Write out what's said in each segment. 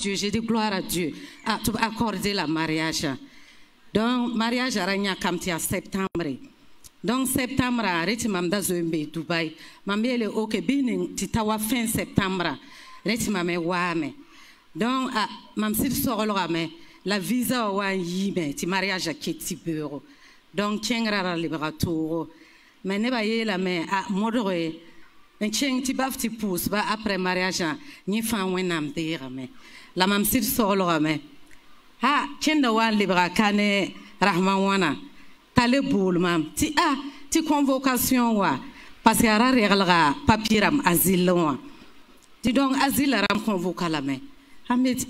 Dieu, j'ai dit gloire à Dieu. Ah, tu vas accorder le mariage. Donc, mariage à Ragna Kamti en septembre. Donc, septembre, arrête Mamda Zumbi, Dubaï. Mamie le oke binin, titawa fin septembre. Arrête mamé wame. Donc, ah, mam si sort la visa ou un yime, ti mariage à Kitty Bureau. Donc, tiens, rara libérateur. Mais ne va y la main à modéré. Un chien ti baf ti pousse, va après mariage, ni fin wenam dire, mais la mam si sort ha, tiens, de wan libra kane rahmawana. Tale boule, mam. Ti convocation, wa. Parce qu'il y a un papier asile, wa. Ti donc asile ram convoca la main. Ha me dit,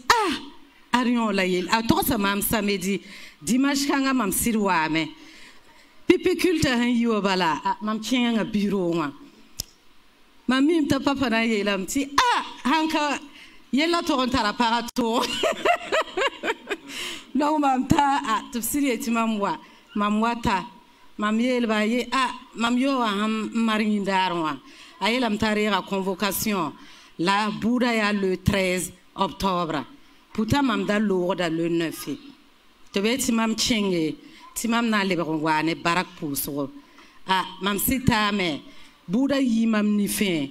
arion la yel. A toi, ça mam samedi. Dimanche, kanga mam sirwa, mais. Pipi culte un yo bala. Mam tient un bureau, wa. Mamie, ta papa na yelam. Ti, hanka. Yella toronta aparato. Non, mam ta, tu siri ti mamwa. Mamwata. Mam yel ba ye, mam yo marindarwa. Ayelam tarira convocation. La Boudaya le 13 octobre. Pourtant, mam da lourd le 9. Tu veux ti mam chenge. Ti mam na lebronwane barak pousso. Mam sita me. Bouda yi mam ni fin.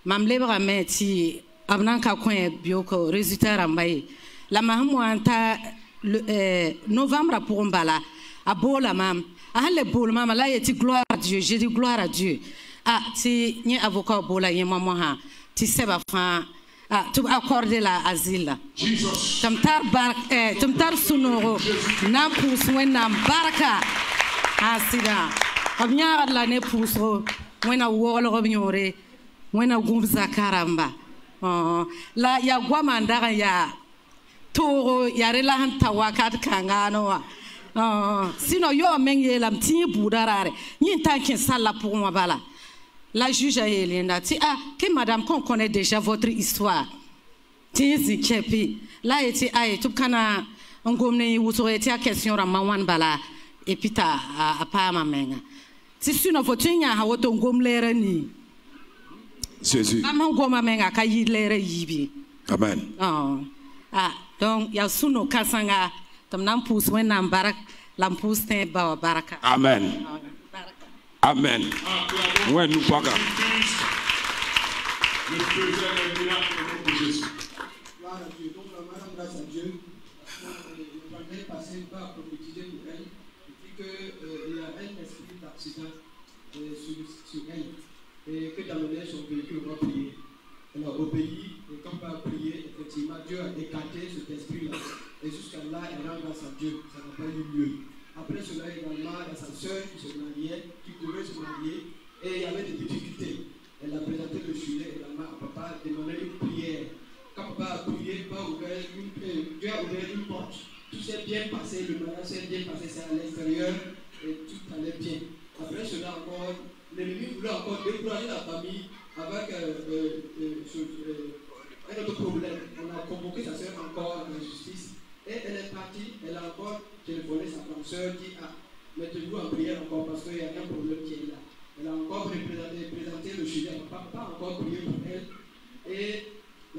Mam lebra me ti. Abnanka coin bioko résultat rambaye la mahamwanta novembre pour mbala a bola mam a le bol mam la yeti gloire à Dieu, j'ai dit gloire à Dieu. Ti ni avocat bola yema moha ti seba fa tu accorder la asile tamtar sunoro na pousse wena baraka sida abnya la ne pousse wena wolo robnyore wena gumza karamba. La ya guamandara ya toro ya relahan tawakat kangano sinon yo menye lam ti boudarare ni tankin sala pour moi bala la juge a Elena ti que madame qu'on connaît déjà votre histoire ti zikepi la eti tout kana ngomne wuso eti a question ramawan bala et puis ta pa ma menga ti sinon votre nya ha woto ngomlere ni Jésus. Amen. Donc, il y a sous nos kasanga, tam nam pousse, when nam barak, lampous ten ba baraka. Amen. Amen. Ouais, nous pas. Le Dieu est miracle de Jésus. Gloire à Dieu. Donc, madame, grâce à Dieu, je vais passer par prophétiser pour elle, et puis qu'il y a un esprit d'accident sur elle. Et que dans le nez, son véhicule va prier. Elle a obéi, et quand elle a prié, effectivement, Dieu a écarté cet esprit-là. Et jusqu'à là, elle rend grâce à Dieu. Ça n'a pas eu lieu. Après cela, également, il y a sa soeur qui se mariait, qui pouvait se marier, et il y avait des difficultés. Elle a présenté le sujet également à papa, demandait une prière. Quand papa a prié, Dieu a ouvert une porte. Tout s'est bien passé, le mariage s'est bien passé, c'est à l'extérieur, et tout allait bien. Après cela, encore, l'ennemi voulait encore décourager la famille avec un autre problème. On a convoqué sa soeur encore à la justice et elle est partie. Elle a encore téléphoné sa grande soeur, dit mettez-vous en prière encore parce qu'il y a un problème qui est là. Elle a encore présenté le sujet. Papa a encore prié pour elle et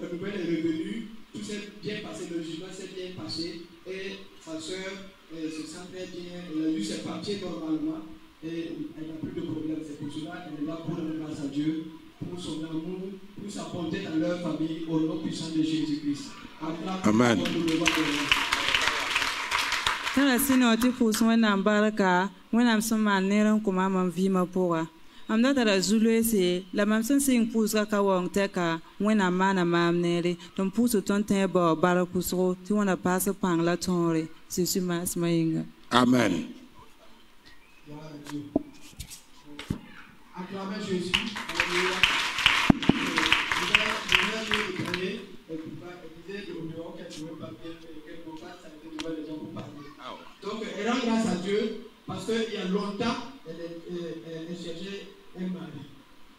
la nouvelle est revenue. Tout s'est bien passé, le jugement s'est bien passé et sa soeur se sent très bien. Elle a eu ses papiers normalement. Et elle n'a plus de problème, c'est pour cela qu'elle est là pour rendre grâce à Dieu, pour son amour, pour sa bonté dans leur famille, au nom puissant de Jésus-Christ. Amen. Tana sino ti pousse wena baraka wena msoma nera kuma mam vima poa amda tara zulu se la mam sen sing pousse ka wong teka wena mana mam nere ton pousse ton te ba baraku so ti wona passe pang la tonre c'est mas mainga. Amen. Acclamez Jésus. Donc, elle rend grâce à Dieu parce qu'il y a longtemps, elle cherchait un mari.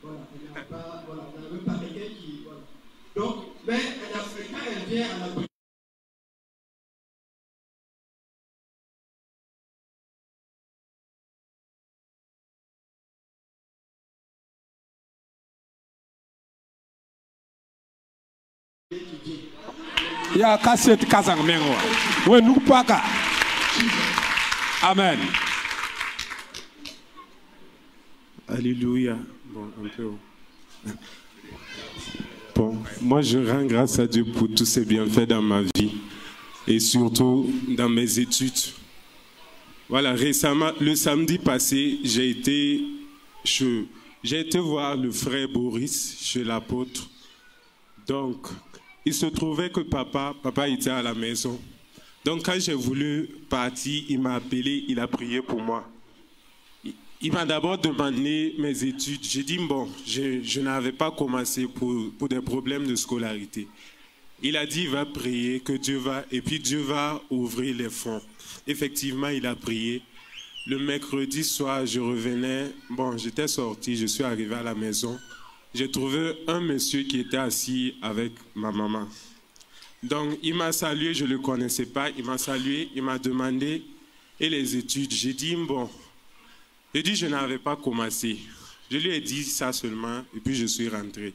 Voilà, elle n'avait pas quelqu'un qui. Voilà. Donc, mais quand elle vient à la étudier. Ya cassette kazang mengo. Ouais, nous pas ka. Amen. Alléluia. Bon, un peu. Bon, moi je rends grâce à Dieu pour tous ses bienfaits dans ma vie et surtout dans mes études. Voilà, récemment, le samedi passé, j'ai été voir le frère Boris chez l'apôtre. Donc, il se trouvait que papa était à la maison. Donc, quand j'ai voulu partir, il m'a appelé, il a prié pour moi. Il m'a d'abord demandé mes études. J'ai dit, bon, je n'avais pas commencé pour des problèmes de scolarité. Il a dit, il va prier, que Dieu va, et puis Dieu va ouvrir les fonds. Effectivement, il a prié. Le mercredi soir, je revenais, bon, j'étais sorti, je suis arrivé à la maison. J'ai trouvé un monsieur qui était assis avec ma maman. Donc, il m'a salué, je ne le connaissais pas, il m'a salué, il m'a demandé, et les études? J'ai dit, bon, je n'avais pas commencé. Je lui ai dit ça seulement, et puis je suis rentré.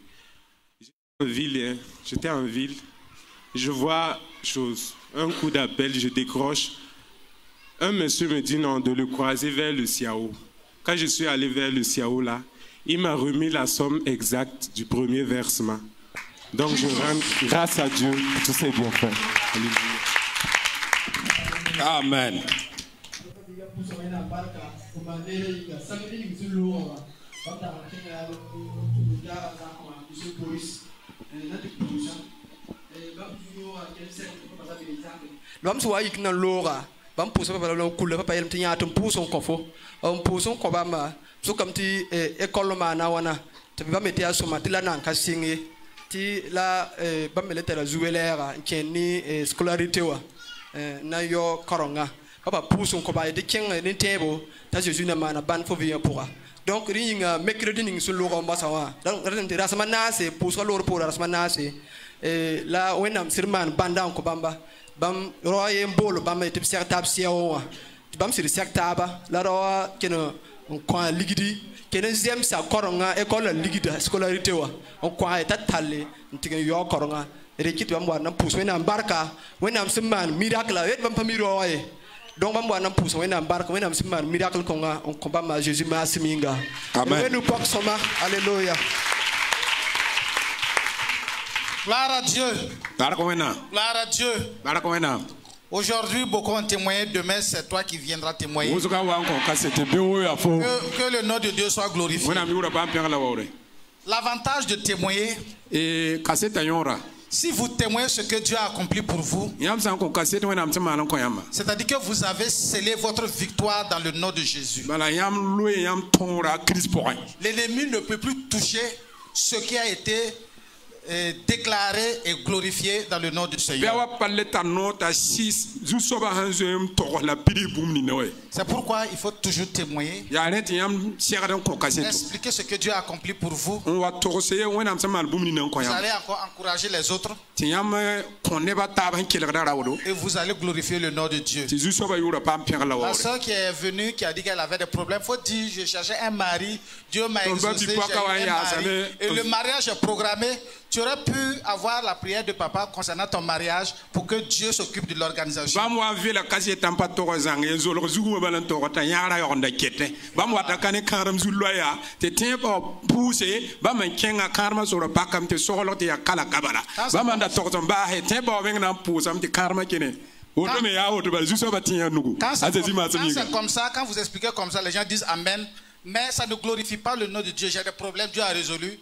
J'étais en ville, je vois un coup d'appel, je décroche. Un monsieur me dit non, de le croiser vers le Siao. Quand je suis allé vers le Siao là, il m'a remis la somme exacte du premier versement. Donc je rends grâce à Dieu pour tous ses bienfaits. Amen. L'homme soit ignorant l'aura. Bam pousse pas le couleur pas il tient à ton pouce on confo on pousse on kobama so comme ti école mana wana tu vas mettre à son matila nan kasingi ti la bam le tera zuelera ni scolarité wa na yo koronga papa pousse on koba de king ni tebo ta Jésus na mana ban fo vient pour donc ring mercredi ning sur le romba sawa donc ren rasmana c'est pousse ko lor pour rasmana c'est la wenam sirman banda on kobamba bam roye mbolo bam etip sertab siawa bam sir sektaba la roa keno on kwa ligidi keno zem sa koronga école ligida scolarité wa on kwa etatale ntige yo koronga rekit bam wa na pousse wena barka wena simman miracle wet bam pamiro waye donc bam wa na pousse wena barka wena simman miracle konga on combat ma Jésus ma siminga amen nous pok soma alléluia. Gloire à Dieu. Gloire à Dieu. Aujourd'hui, beaucoup ont témoigné. Demain, c'est toi qui viendras témoigner. Que le nom de Dieu soit glorifié. L'avantage de témoigner, si vous témoignez ce que Dieu a accompli pour vous, c'est-à-dire que vous avez scellé votre victoire dans le nom de Jésus. L'ennemi ne peut plus toucher ce qui a été déclaré et glorifié dans le nom du Seigneur. C'est pourquoi il faut toujours témoigner, expliquer ce que Dieu a accompli pour vous. Vous allez encore encourager les autres et vous allez glorifier le nom de Dieu. La soeur qui est venue, qui a dit qu'elle avait des problèmes, il faut dire, je cherchais un mari, Dieu m'a exaucé, j'ai eu un mari, et le mariage est programmé. Tu aurais pu avoir la prière de papa concernant ton mariage pour que Dieu s'occupe de l'organisation. Quand c'est comme ça, quand vous expliquez comme ça, les gens disent Amen, mais ça ne glorifie pas le nom de Dieu. J'ai des problèmes, Dieu a résolu.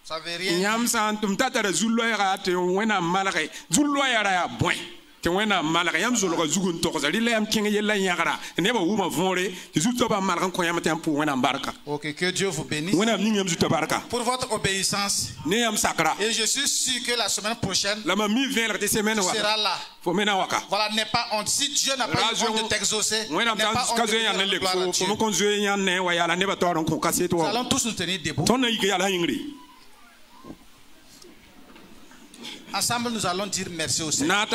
Ça veut rien. Ok, que Dieu vous bénisse pour votre obéissance. Et je suis sûr que la semaine prochaine, tu seras là. Voilà, n'est pas honte. Si Dieu n'a pas eu honte de t'exaucer, n'est pas honte de dire gloire à Dieu. Nous allons tous nous tenir debout. Ensemble, nous allons dire merci au Seigneur.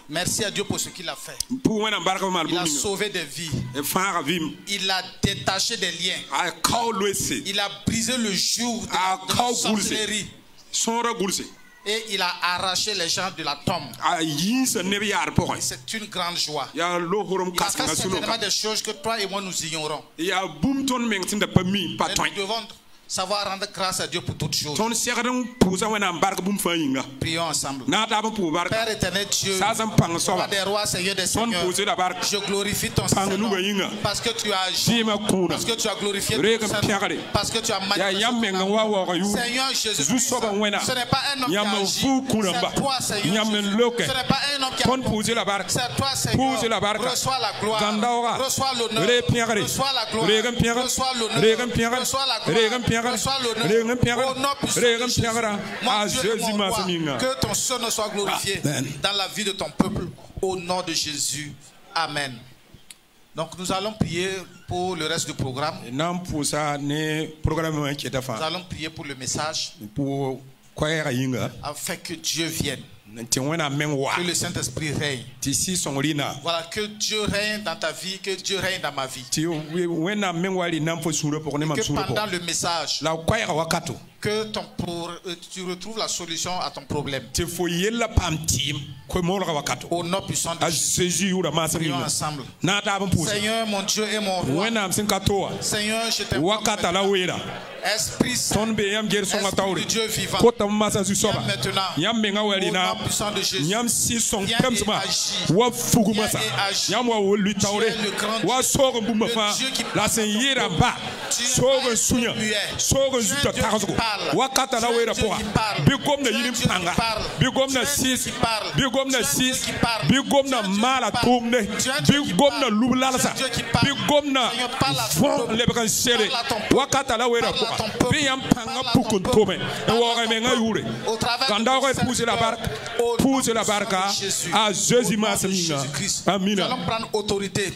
Merci à Dieu pour ce qu'il a fait. Il a sauvé des vies. Il a détaché des liens. Il a brisé le joug de la sorcellerie. Et il a arraché les gens de la tombe. C'est une grande joie. Il a fait certainement des choses que toi et moi nous ignorons. Mais nous devons savoir rendre grâce à Dieu pour toutes choses. Prions ensemble. Père éternel Dieu, roi des rois, Seigneur des seigneurs, je glorifie ton Saint-Nom parce que tu as agi, parce que tu as glorifié ton Saint-Nom, parce que tu as manifesté ton amour. Seigneur Jésus, ce n'est pas un homme qui a agi, c'est toi Seigneur Jésus. Ce n'est pas un homme qui a agi, c'est toi Seigneur. Reçois la gloire, reçois l'honneur, reçois la gloire, reçois l'honneur, reçois la gloire. Reçois l'honneur. Au nom puissant de Jésus. Mon Dieu et mon roi, que ton Seigneur soit glorifié dans la vie de ton peuple. Au nom de Jésus. Amen. Donc nous allons prier pour le reste du programme. Nous allons prier pour le message. Afin que Dieu vienne. Que le Saint-Esprit règne. Voilà, que Dieu règne dans ta vie, que Dieu règne dans ma vie. Et que pendant le message, que tu retrouves la solution à ton problème. Au nom puissant de Jésus, prions ensemble. Seigneur, mon Dieu et mon roi, Seigneur, je t'aime. Esprit Saint, Esprit de Dieu vivant, viens maintenant, au nom puissant de Jésus, viens et agis. Tu es le grand Dieu, le Dieu qui parle. Tu es Dieu qui parle. Nous allons prendre autorité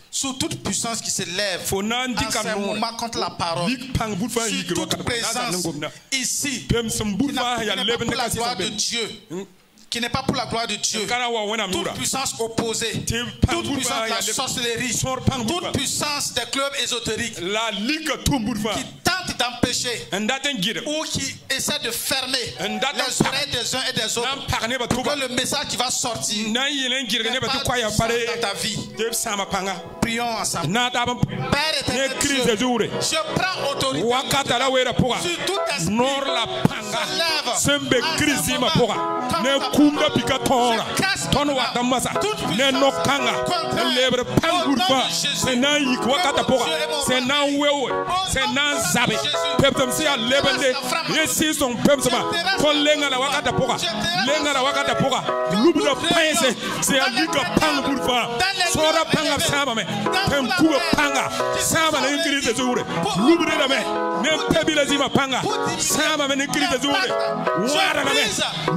sous toute puissance qui se lève en ce moment contre la parole, sur toute présence ici qui n'a pas pour la gloire de Dieu, qui n'est pas pour la gloire de Dieu, toute puissance opposée, toute puissance de la sorcellerie, toute puissance des clubs ésotériques qui tentent d'empêcher ou qui essaient de fermer les oreilles des uns et des autres pour que le message qui va sortir n'ait pas dans ta vie. Prions ensemble. Père éternel Dieu, je prends autorité sur tout esprit se lève kumda pika tora ton wata masa ne nokanga lebre pangurfa se na yikwa kata poka se na wewe se na zabe peptem si a lebende yesi son pepsama kon lenga la wakata poka lubna paise se a lika pangurfa sora panga sama me pem kuwa panga sama ne ngiri zure lubne da me ne pebila zima panga sama me ne ngiri zure wara na me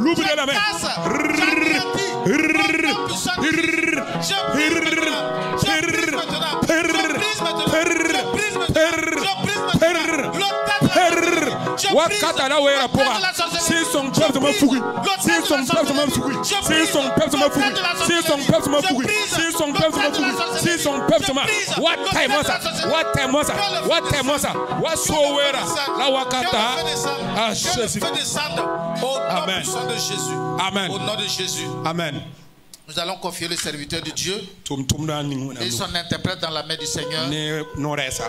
lubne da me wakata la wera poa si son peuple ma fugi si son peuple ma fugi si son peuple ma fugi si son peuple ma fugi si son peuple ma fugi si son peuple ma what time was what so wera la wakata ah Jésus amen amen au nom de Jésus amen. Nous allons confier le serviteur de Dieu et son interprète dans la main du Seigneur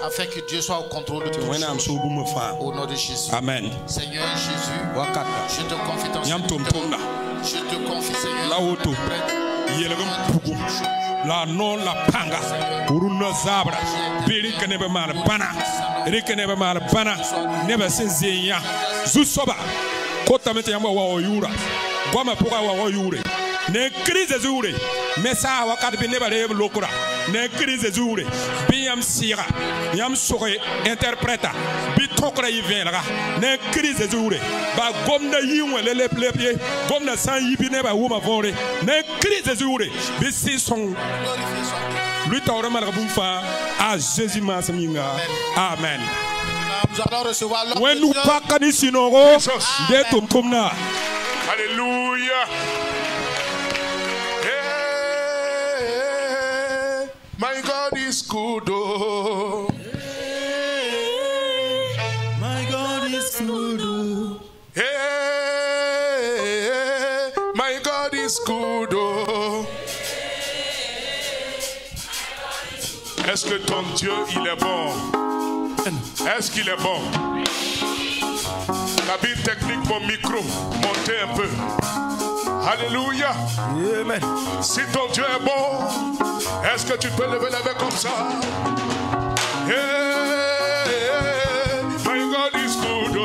afin que Dieu soit au contrôle de tout. Au nom de Jésus. Amen. Seigneur Jésus, je te confie ton serviteur. Je te confie, Seigneur, la non la panga uruna zabra biri kanebe mal bana rikenebe mal bana nebe sezenya zusoba kota mete yamba wa yura goma poka wa yure ne crise zure mesa wakati bi neba le lokura ne crise zure bi yam sira yam soke interprète bi tokra yvenra ne crise zure ba gomna yiwe le lepie gomna san yibi neba wuma vore ne crise zure bi si son lui t'aura mal raboufa à Jésus masaminga amen. Nous allons recevoir l'homme when nous pas kanisinogo de tumtumna alléluia. My God is good, oh. My God is good, oh. Hey, escudo. Est-ce que ton Dieu, il est bon? Est-ce qu'il est bon? Cabine technique, mon micro, montez un peu. Alléluia. Amen. Si ton Dieu est bon, est-ce que tu peux lever la main comme ça? Hey, my God is good.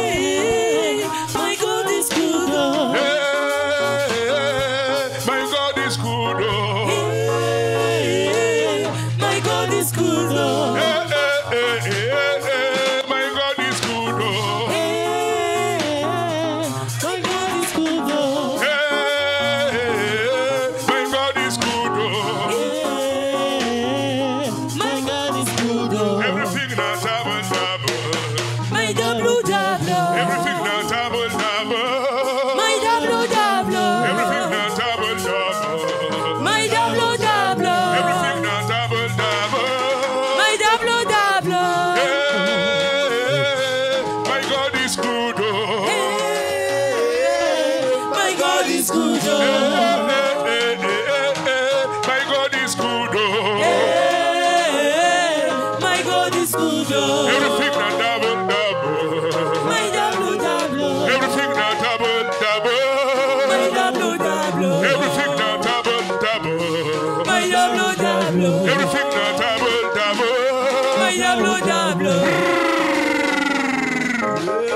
Hey, my God is good. Hey, my God is good. Hey, my God is good. Hey, hey, hey, hey, my God is good. Hey, my God is good. Hey, my God is good. Hey, my God is good. Everything now double double. My double double. Everything now double double. My double double. Everything now double double. My double double. Everything now double double. My double double. Hey, my God is good. Hey, my God is good. Hey, hey, hey, hey, my God is good. Hey, my God is good. Everything now double double. My double double. Everything now double double. My double double. Everything now double double. My double double. Everything now double double. My double double.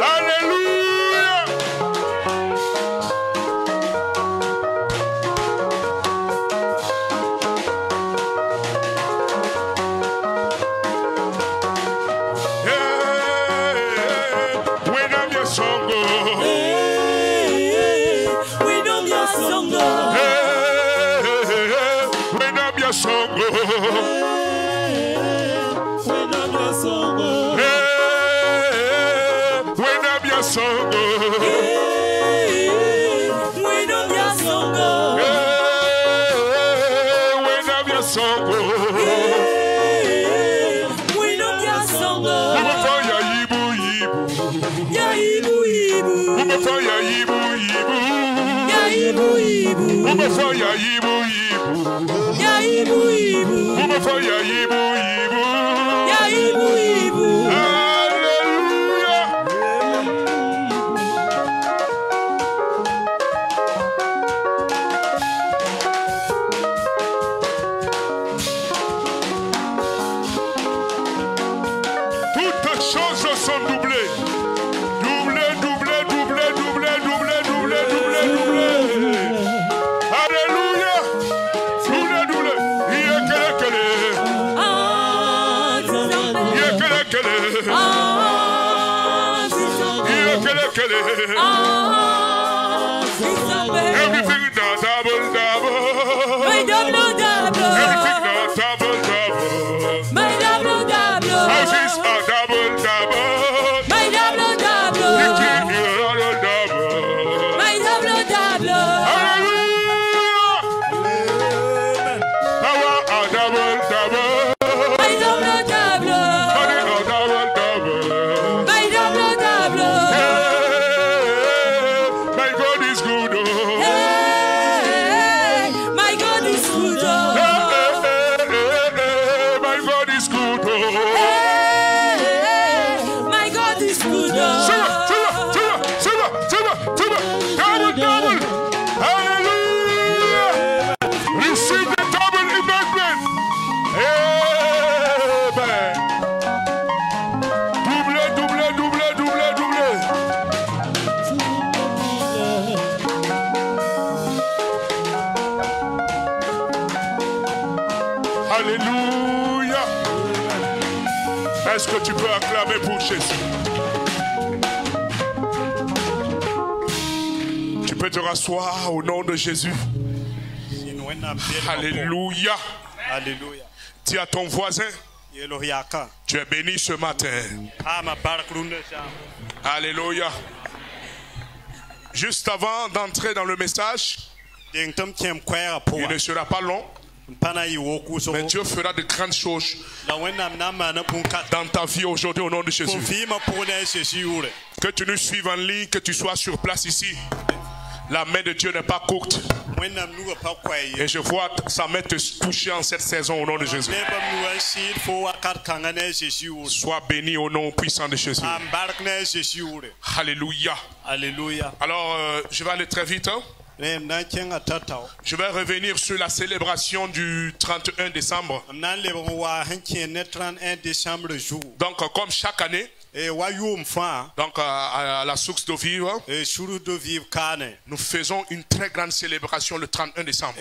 Hallelujah. Yeah, when I'm your song, Hey, we don't get song. when I'm your song, We don't get song. when I'm your song, We don't get song. when I'm your song, We don't get song. Umefanya yibu yibu, Ya ibu ibu. umefanya yibu yibu, Ya ibu ibu. umefanya yibu yibu, Ya ibu ibu. umefanya yibu yibu. Ya ibu ibu. Hallelujah. Toutes choses sont doublées. Doublées, doublées, doublées, doublées, doublées, doublées, doublées, doublées. Alléluia. Doublées, doublées. Yekele, Ah, Zizambe. yekele, Ah, Zizambe. yekele. Ah, Zizambe. Everything now double, double. My double double. Everything now double, double. My double double. Houses are double, double. My double double. You keep your double, double. My double double. Hallelujah. Power are double, double. My double double. Money are double, double. My double double. Hey, my God is good. Oh. Hey, my God is good. Hey, my God is good. Oh. Hey, my God is good. Double, double. Hallelujah. Receive the double investment. Amen. Double, double, double, double, double. Alléluia. Est-ce que tu peux acclamer pour Jésus? Tu peux te rasseoir au nom de Jésus. Alléluia. Alléluia. Dis à ton voisin, tu es béni ce matin. Alléluia. Juste avant d'entrer dans le message, il ne sera pas long, mais Dieu fera de grandes choses dans ta vie aujourd'hui au nom de Jésus. Que tu nous suives en ligne, que tu sois sur place ici. La main de Dieu n'est pas courte. Et je vois sa main te toucher en cette saison au nom de Jésus. Sois béni au nom puissant de Jésus. Alléluia. Alléluia. Alors, je vais aller très vite. Hein? Je vais revenir sur la célébration du 31 décembre. Donc, comme chaque année, donc à la source d'eau vive, nous faisons une très grande célébration le 31 décembre.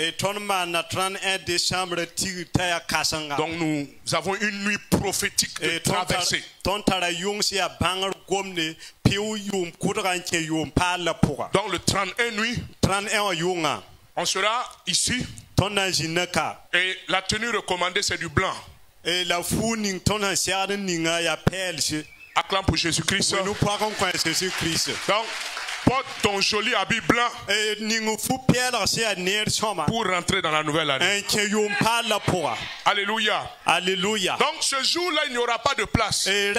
Donc nous avons une nuit prophétique de traversée. Donc le 31 nuit, on sera ici. Et la tenue recommandée, c'est du blanc. Acclame pour Jésus-Christ. Donc, porte ton joli habit blanc pour rentrer dans la nouvelle année. Alléluia. Alléluia. Donc ce jour-là, il n'y aura pas de place. C'est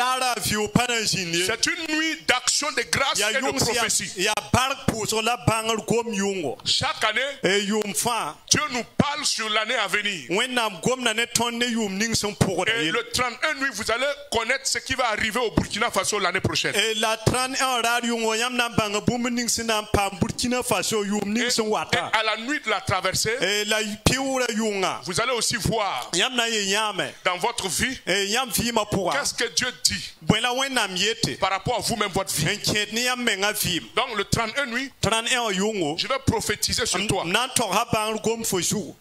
une nuit d'action de grâce et de prophétie. Chaque année, Dieu nous parle sur l'année à venir. Et le 31 nuit, vous allez connaître ce qui va arriver au Burkina Faso l'année prochaine. Et à la nuit de la traversée, vous allez aussi voir dans votre vie qu'est-ce que Dieu dit par rapport à vous-même, votre vie. Donc le 31 nuit, je vais prophétiser sur toi.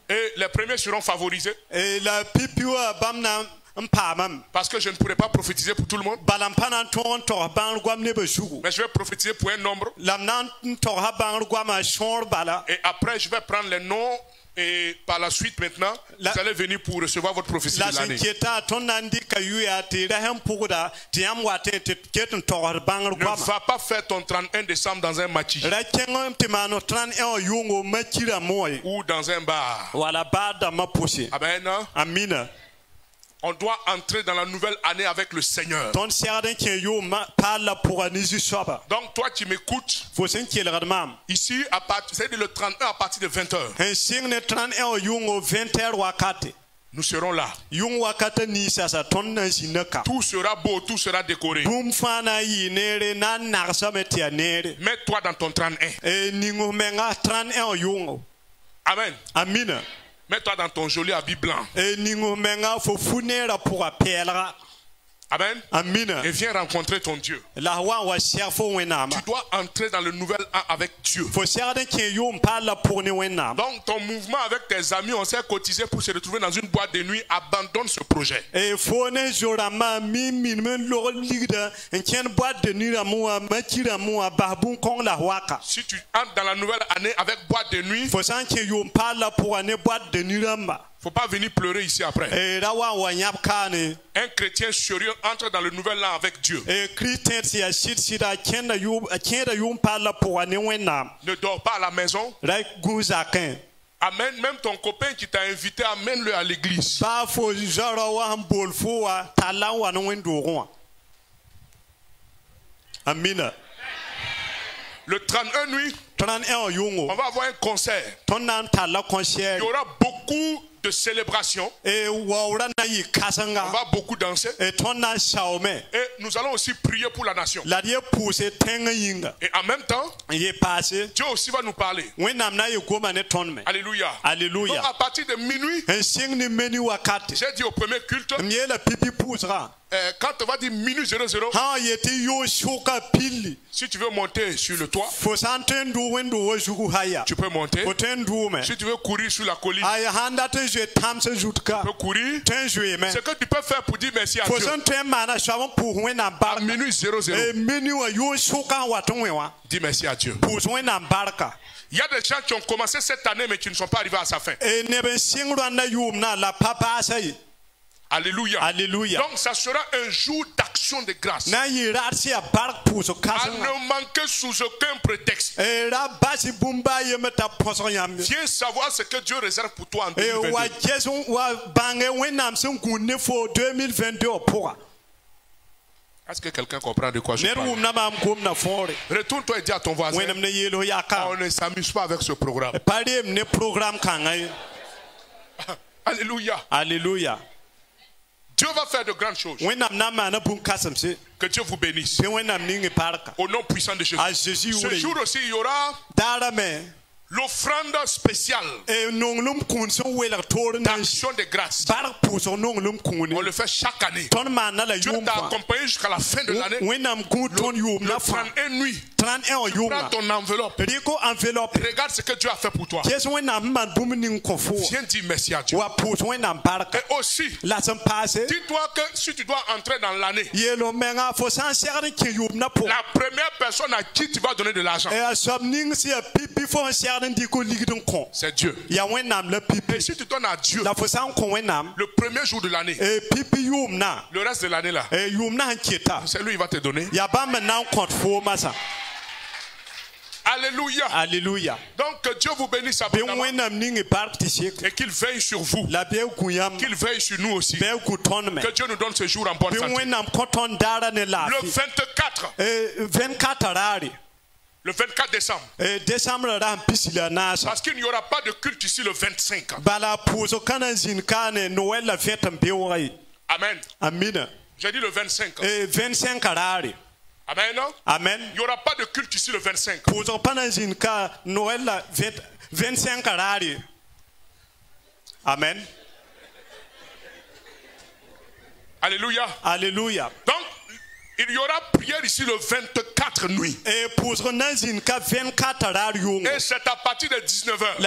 Et les premiers seront favorisés. Parce que je ne pourrai pas prophétiser pour tout le monde. Mais je vais prophétiser pour un nombre. Et après, je vais prendre les noms. Et par la suite, maintenant, vous allez venir pour recevoir votre prophétie de l'année. Ne va pas faire ton 31 décembre dans un match. Ou dans un bar. Amen. Amen. On doit entrer dans la nouvelle année avec le Seigneur. Donc toi qui m'écoutes, ici, c'est le 31 à partir de 20h. Nous serons là. Tout sera beau, tout sera décoré. Mets-toi dans ton 31. Amen. Amen. Mets-toi dans ton joli habit blanc. Amen. Amen. Et viens rencontrer ton Dieu. Tu dois entrer dans le nouvel an avec Dieu. Donc ton mouvement avec tes amis, on s'est cotisé pour se retrouver dans une boîte de nuit. Abandonne ce projet. Si tu entres dans la nouvelle année avec boîte de nuit, faut pas venir pleurer ici après. Un chrétien sérieux entre dans le nouvel an avec Dieu. Ne dors pas à la maison. Amène même ton copain qui t'a invité, amène-le à l'église. Amen. Le 31 nuit, on va avoir un concert. Il y aura beaucoup de célébrations. On va beaucoup danser. Et nous allons aussi prier pour la nation. Et en même temps, Dieu aussi va nous parler. Alléluia. Alléluia. Donc à partir de minuit, j'ai dit au premier culte, quand on va dire minute 00, si tu veux monter sur le toit, tu peux monter. Si tu veux courir sur la colline, tu peux courir. Ce que tu peux faire pour dire merci à Dieu, à minute 00, dis merci à Dieu. Il y a des gens qui ont commencé cette année mais qui ne sont pas arrivés à sa fin. Alléluia. Alléluia. Donc ça sera un jour d'action de grâce. À ne manquer sous aucun prétexte. Viens savoir ce que Dieu réserve pour toi en 2022. Est-ce que quelqu'un comprend de quoi je parle? Retourne-toi et dis à ton voisin, on ne s'amuse pas avec ce programme. Alléluia. Alléluia. Dieu va faire de grandes choses. Que Dieu vous bénisse. Au nom puissant de Jésus. Ce jour aussi, il y aura l'offrande spéciale d'action de grâce. On le fait chaque année. Dieu t'a accompagné jusqu'à la fin de l'année. Le 31 nuit. Tu prends ton enveloppe. Regarde ce que Dieu a fait pour toi. Viens dire merci à Dieu. Et aussi, dis-toi que si tu dois entrer dans l'année, la première personne à qui tu vas donner de l'argent, c'est Dieu. Et si tu donnes à Dieu le premier jour de l'année, le reste de l'année là, c'est lui qui va te donner. Alléluia. Alléluia. Donc que Dieu vous bénisse abondamment et qu'il veille sur vous, qu'il veille sur nous aussi, que Dieu nous donne ce jour en bonne santé. Le 24 décembre. Parce qu'il n'y aura pas de culte ici le 25. Amen. Amen. J'ai dit le 25. 25 arari. Amen. Amen. Il n'y aura pas de culte ici le 25. Noël 25 arari. Amen. Alléluia. Alléluia. Donc, il y aura prière ici le 24 nuit. Et c'est à partir de 19h.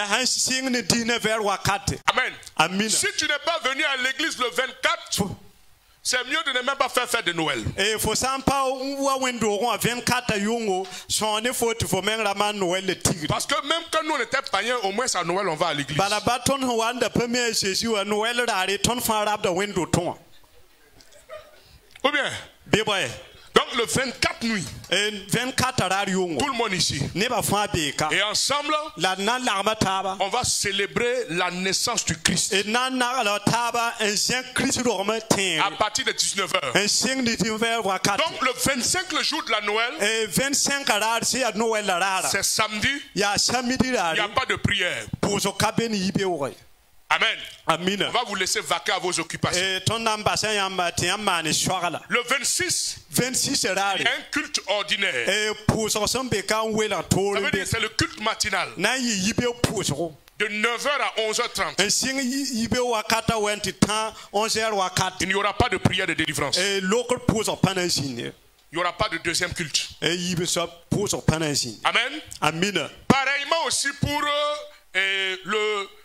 Amen. Amen. Si tu n'es pas venu à l'église le 24, c'est mieux de ne même pas faire fête de Noël. Parce que même quand nous on était païens, au moins à Noël on va à l'église. Ou bien? Donc le 24 nuit, tout le monde ici, et ensemble, on va célébrer la naissance du Christ. À partir de 19h. Donc le 25, le jour de la Noël, c'est samedi, il n'y a pas de prière. Amen. Amen. On va vous laisser vaquer à vos occupations. Le 26, il y a un culte ordinaire. Ça veut dire c'est le culte matinal. De 9h à 11h30. Il n'y aura pas de prière de délivrance. Il n'y aura pas de deuxième culte. Amen. Amen. Pareillement aussi pour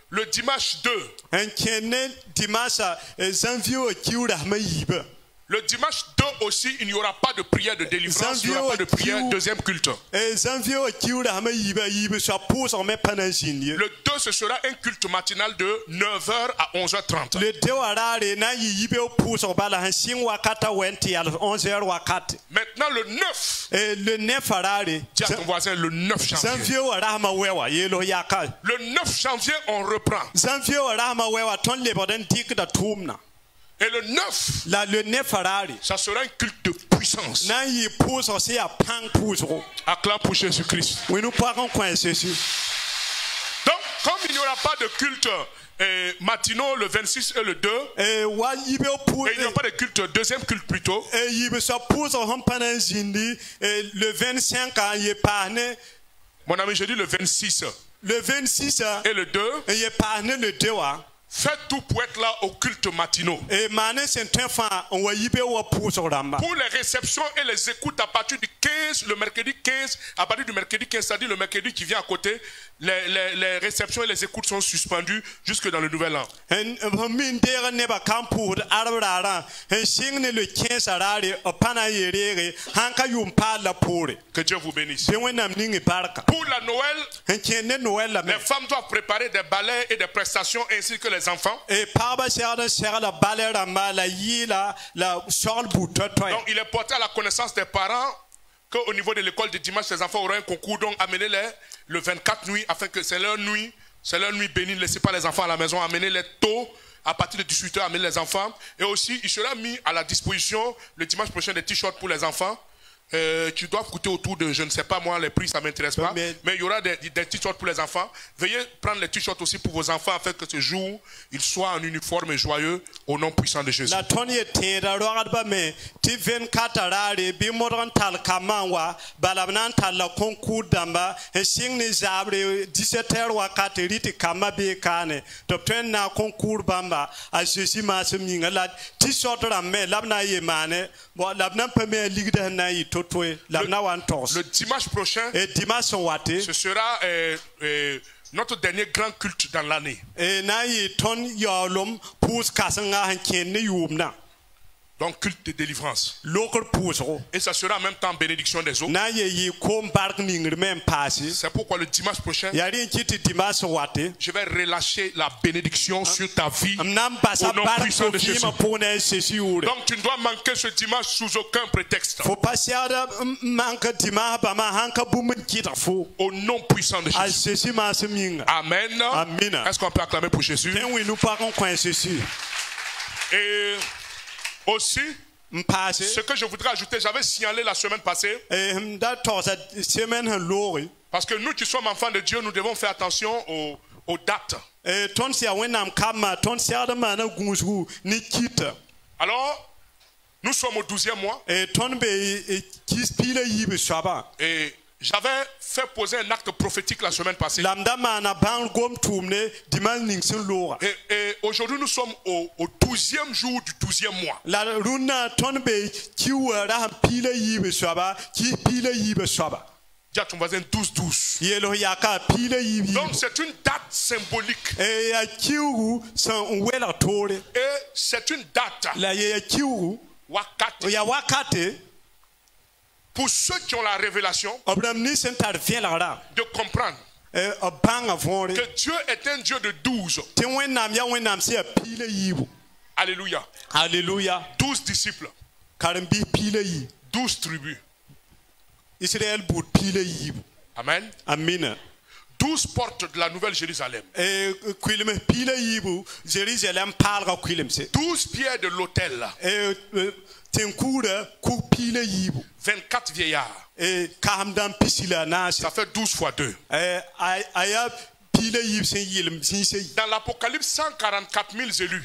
le dimanche 2. Le dimanche 2 aussi, il n'y aura pas de prière de délivrance, il n'y aura pas de prière deuxième culte. Le 2, ce sera un culte matinal de 9h à 11h30. Maintenant le 9. Dis à ton voisin le 9 janvier. Le 9 janvier, on reprend. Et le 9, ça sera un culte de puissance. Acclame pour Jésus-Christ. Donc, comme il n'y aura pas de culte matinaux le 26 et le 2, et il n'y aura pas de culte, deuxième culte plutôt, le 25 mon ami, je dis le 26. Et le 2. Faites tout pour être là au culte matinaux. Pour les réceptions et les écoutes à partir du 15, le mercredi 15, à partir du mercredi 15, c'est-à-dire le mercredi qui vient à côté, les réceptions et les écoutes sont suspendues jusque dans le nouvel an. Que Dieu vous bénisse. Pour la Noël, les femmes doivent préparer des balais et des prestations ainsi que les enfants. Donc il est porté à la connaissance des parents qu'au niveau de l'école de dimanche, les enfants auront un concours, donc amenez-les le 24 nuit afin que c'est leur nuit bénie. Ne laissez pas les enfants à la maison, amenez-les tôt à partir de 18h, amener les enfants. Et aussi, il sera mis à la disposition le dimanche prochain des t-shirts pour les enfants. Qui doivent coûter autour de, je ne sais pas moi, les prix ça ne m'intéresse pas, mais il y aura des t-shirts pour les enfants. Veuillez prendre les t-shirts aussi pour vos enfants afin que ce jour, ils soient en uniforme et joyeux au nom puissant de Jésus. Le dimanche prochain, ce sera notre dernier grand culte dans l'année. Donc culte de délivrance. Et ça sera en même temps bénédiction des autres. C'est pourquoi le dimanche prochain, je vais relâcher la bénédiction sur ta vie au nom puissant de Jésus. Donc tu ne dois manquer ce dimanche sous aucun prétexte. Au nom puissant de Jésus. Amen. Est-ce qu'on peut acclamer pour Jésus? Et aussi, ce que je voudrais ajouter, j'avais signalé la semaine passée, parce que nous qui sommes enfants de Dieu, nous devons faire attention aux dates. Alors, nous sommes au 12e mois. Et j'avais fait poser un acte prophétique la semaine passée. Et aujourd'hui, nous sommes au 12e jour du 12e mois. Dis à ton voisin 12-12. Donc c'est une date symbolique. Et c'est une date wakati. Pour ceux qui ont la révélation de comprendre que Dieu est un Dieu de 12. Alléluia. Alléluia. 12 disciples. 12 tribus. Amen. Amen. 12 portes de la Nouvelle Jérusalem. 12 pierres de l'autel. 24 vieillards. Ça fait 12 fois 2. Dans l'Apocalypse, 144 000 élus.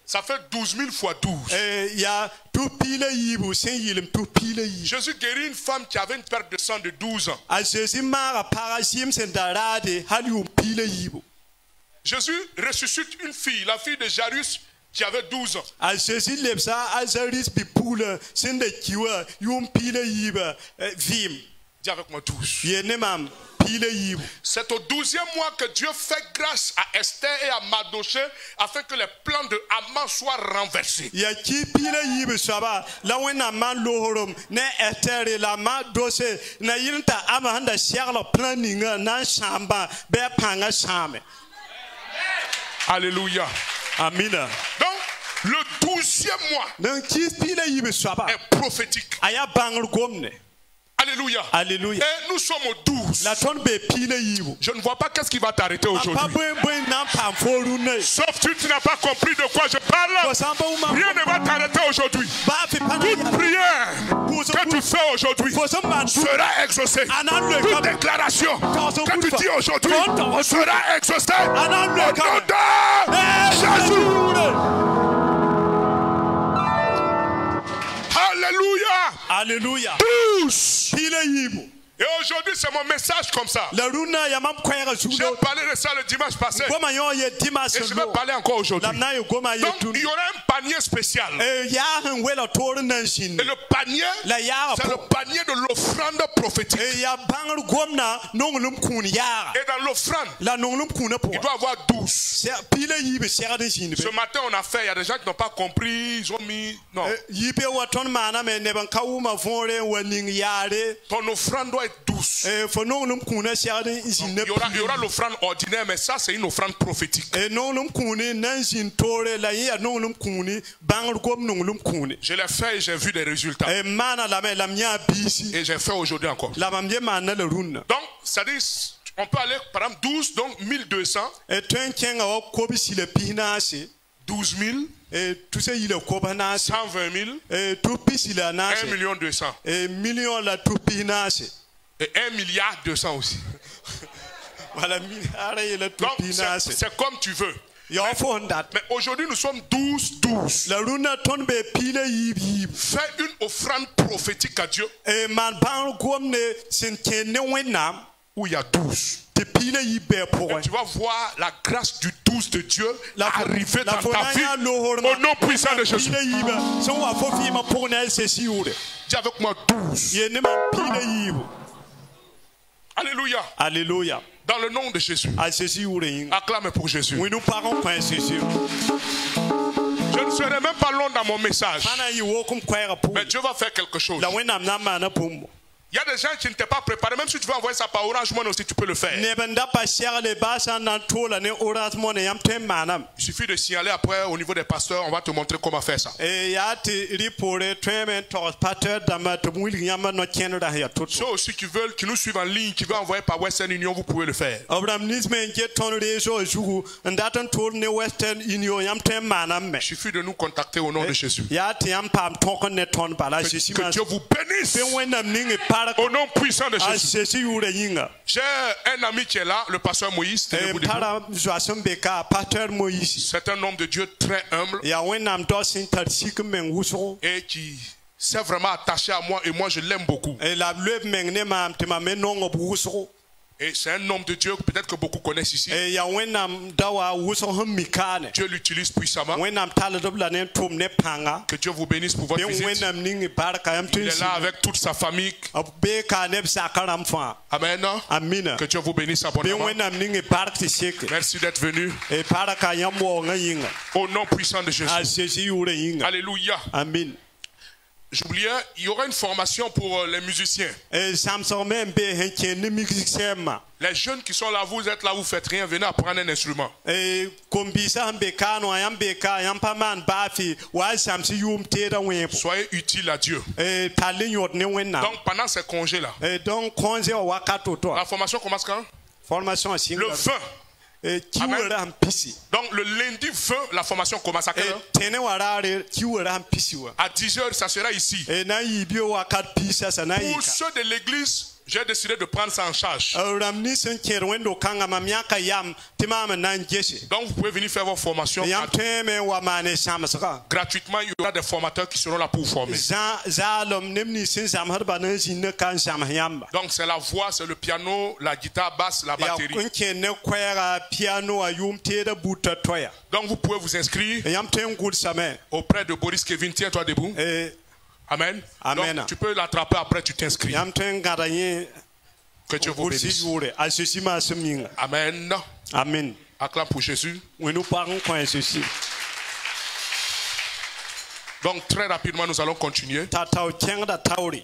Ça fait 12 000 fois 12. Jésus guérit une femme qui avait une perte de sang de 12 ans. Jésus ressuscite une fille, la fille de Jairus, qui avait 12 ans. Dis avec moi 12. C'est au 12e mois que Dieu fait grâce à Esther et à Mardoché afin que les plans de Haman soient renversés. Alléluia. Amen. Donc, le 12e mois est prophétique. Alléluia. Alléluia. Et nous sommes au 12. Je ne vois pas qu'est-ce qui va t'arrêter aujourd'hui. Sauf que tu n'as pas compris de quoi je parle. Rien ne va t'arrêter aujourd'hui. Toute prière que tu fais aujourd'hui sera exaucée. Toute déclaration que tu dis aujourd'hui sera exaucée. Au nom de Jésus. Alléluia. Alléluia. 12. Et aujourd'hui, c'est mon message comme ça. J'ai parlé de ça le dimanche passé. Et je vais parler encore aujourd'hui. Donc, il y aura un panier spécial. Et le panier, c'est le panier de l'offrande prophétique. Et dans l'offrande, il doit y avoir 12. Ce matin, on a fait, il y a des gens qui n'ont pas compris, ils ont mis... Non. Ton offrande doit être douce. Il y aura l'offrande ordinaire, mais ça c'est une offrande prophétique. Je l'ai fait et j'ai vu des résultats. Et j'ai fait aujourd'hui encore. Donc, ça dit, On peut aller, par exemple, 12, donc 1200. 12 000. 120 000. 1 million 200. Et 1 milliard 200 aussi. Donc, c'est comme tu veux. Mais aujourd'hui, nous sommes 12. Fais une offrande prophétique à Dieu où il y a 12. Et tu vas voir la grâce du 12 de Dieu arriver dans ta vie au nom puissant de Jésus. Dis avec moi 12. Alléluia. Alléluia. Dans le nom de Jésus. Acclame pour Jésus. Oui, nous parlons pour Jésus. Je ne serai même pas long dans mon message. Mais Dieu va faire quelque chose. Il y a des gens qui ne t'ont pas préparé. Même si tu veux envoyer ça par Orange Money aussi, tu peux le faire. Il suffit de signaler après au niveau des pasteurs. On va te montrer comment faire ça. Ceux aussi qui veulent, qui nous suivent en ligne, qui veulent envoyer par Western Union, vous pouvez le faire. Il suffit de nous contacter au nom de Jésus. Que Dieu vous bénisse. Au nom puissant de Jésus. J'ai un ami qui est là, le pasteur Moïse. C'est un homme de Dieu très humble et qui s'est vraiment attaché à moi et moi je l'aime beaucoup. Et c'est un homme de Dieu que peut-être que beaucoup connaissent ici. Dieu l'utilise puissamment. Que Dieu vous bénisse pour votre visite. Il est là avec toute sa famille. Amen. Que Dieu vous bénisse abondamment. Merci d'être venu. Au nom puissant de Jésus. Alléluia. Amen. J'oubliais, il y aura une formation pour les musiciens. Les jeunes qui sont là, vous êtes là, vous faites rien, venez apprendre un instrument. Soyez utiles à Dieu. Donc pendant ces congés-là, la formation commence quand? Le 20. Amen. Donc le lundi 20, la formation commence à quelle heure? À 10h, ça sera ici. Pour ceux de l'église, j'ai décidé de prendre ça en charge. Donc vous pouvez venir faire vos formations gratuitement. Il y aura des formateurs qui seront là pour vous former. Donc c'est la voix, c'est le piano, la guitare basse, la batterie. Donc vous pouvez vous inscrire auprès de Boris Kevin. Tiens-toi debout. Amen. Amen. Donc, tu peux l'attraper après, tu t'inscris. Que Dieu vous bénisse. Amen. Amen. Acclame pour Jésus. Oui, nous parlons pour Jésus. Donc très rapidement, nous allons continuer.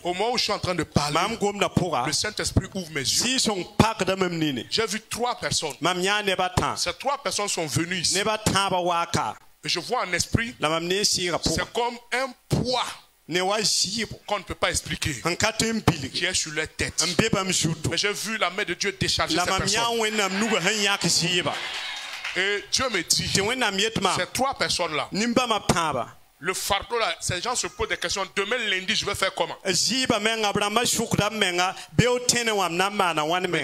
Au moment où je suis en train de parler, le Saint-Esprit ouvre mes yeux. J'ai vu 3 personnes. Ces 3 personnes sont venues ici. Et je vois en esprit, c'est comme un poids qu'on ne peut pas expliquer, qui est sur leur tête. Mais j'ai vu la main de Dieu décharger ces personnes. Et Dieu me dit, ces 3 personnes-là, le fardeau là, ces gens se posent des questions. Demain lundi, je vais faire comment? Mais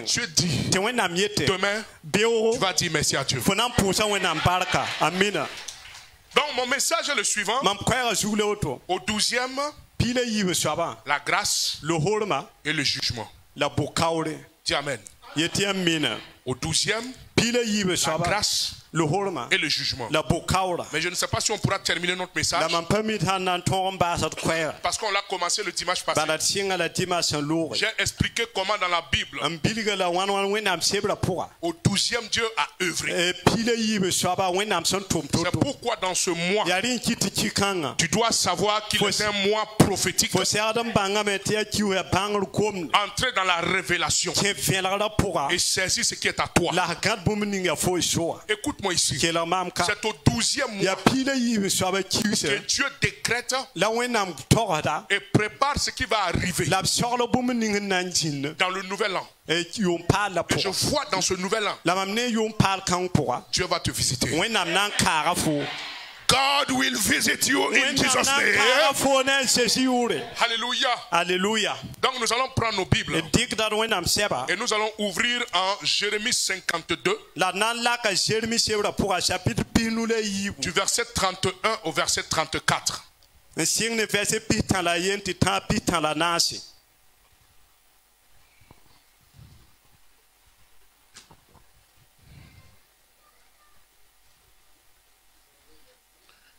Dieu dit, demain, tu vas dire merci à Dieu. Donc mon message est le suivant. Au 12e, la grâce et le jugement. Dis Amen. Au 12e, la grâce et le jugement. Mais je ne sais pas si on pourra terminer notre message, parce qu'on l'a commencé le dimanche passé. J'ai expliqué comment dans la Bible, au 12e, Dieu a œuvré. C'est pourquoi dans ce mois, tu dois savoir qu'il est un mois prophétique. Entrer dans la révélation et saisir ce qui est à toi. Écoute-moi écoute-moi ici. C'est au 12e mois que Dieu décrète et prépare ce qui va arriver dans le nouvel an. Et je vois dans ce nouvel an, Dieu va te visiter. God will visit you in Jesus' name. Alléluia. Alléluia. Donc nous allons prendre nos Bibles et nous allons ouvrir en Jérémie 52 du verset 31 au verset 34.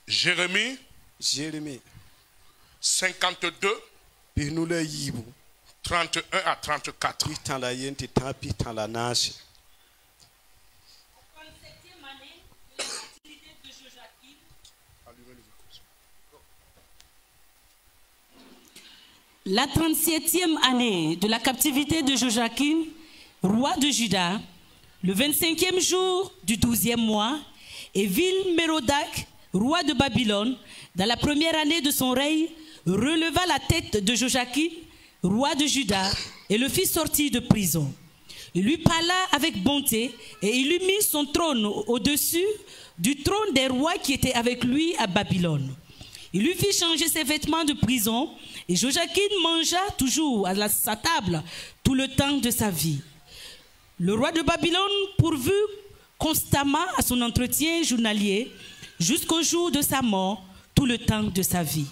Jérémie 52 31 à 34. La 37e année de la captivité de Joachim, roi de Juda, le 25e jour du 12e mois, Évil-Mérodach, roi de Babylone, dans la première année de son règne, releva la tête de Joachim, roi de Juda, et le fit sortir de prison. Il lui parla avec bonté et il lui mit son trône au-dessus du trône des rois qui étaient avec lui à Babylone. Il lui fit changer ses vêtements de prison et Joachim mangea toujours à sa table tout le temps de sa vie. Le roi de Babylone pourvut constamment à son entretien journalier jusqu'au jour de sa mort, tout le temps de sa vie.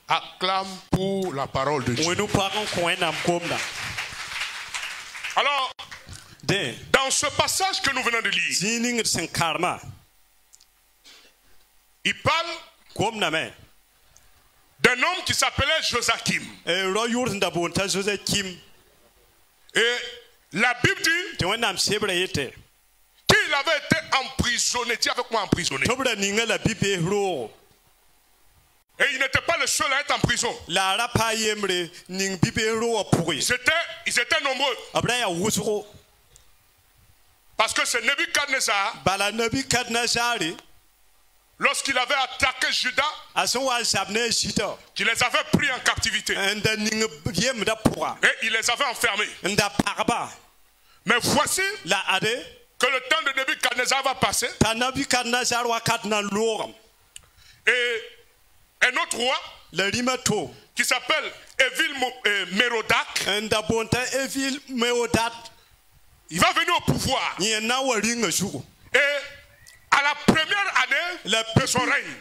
Acclame pour la parole de Dieu. Alors, dans ce passage que nous venons de lire, il parle d'un homme qui s'appelait Joachim. Et la Bible dit qu'il avait été emprisonné. Dis avec moi emprisonné. Et il n'était pas le seul à être en prison. Ils étaient nombreux. Parce que c'est Nebuchadnezzar, lorsqu'il avait attaqué Juda, qu'il les avait pris en captivité. Et il les avait enfermés. Mais voici que le temps de Nebuchadnezzar va passer. Et un autre roi qui s'appelle Évil-Mérodach, il va venir au pouvoir. Et à la première année de son règne,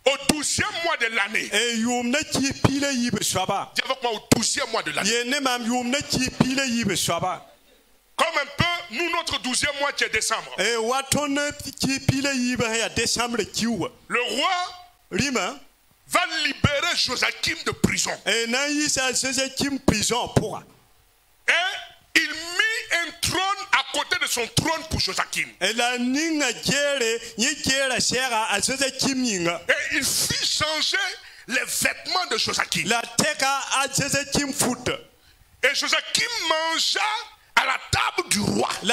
au 12e mois de l'année, dis avec moi au 12e mois de l'année. Comme un peu, nous, notre 12e mois qui est décembre. Le roi va libérer Joachim de prison. Et il mit un trône à côté de son trône pour Joachim. Et il fit changer les vêtements de Joachim. Et Joachim mangea à la table du roi. Et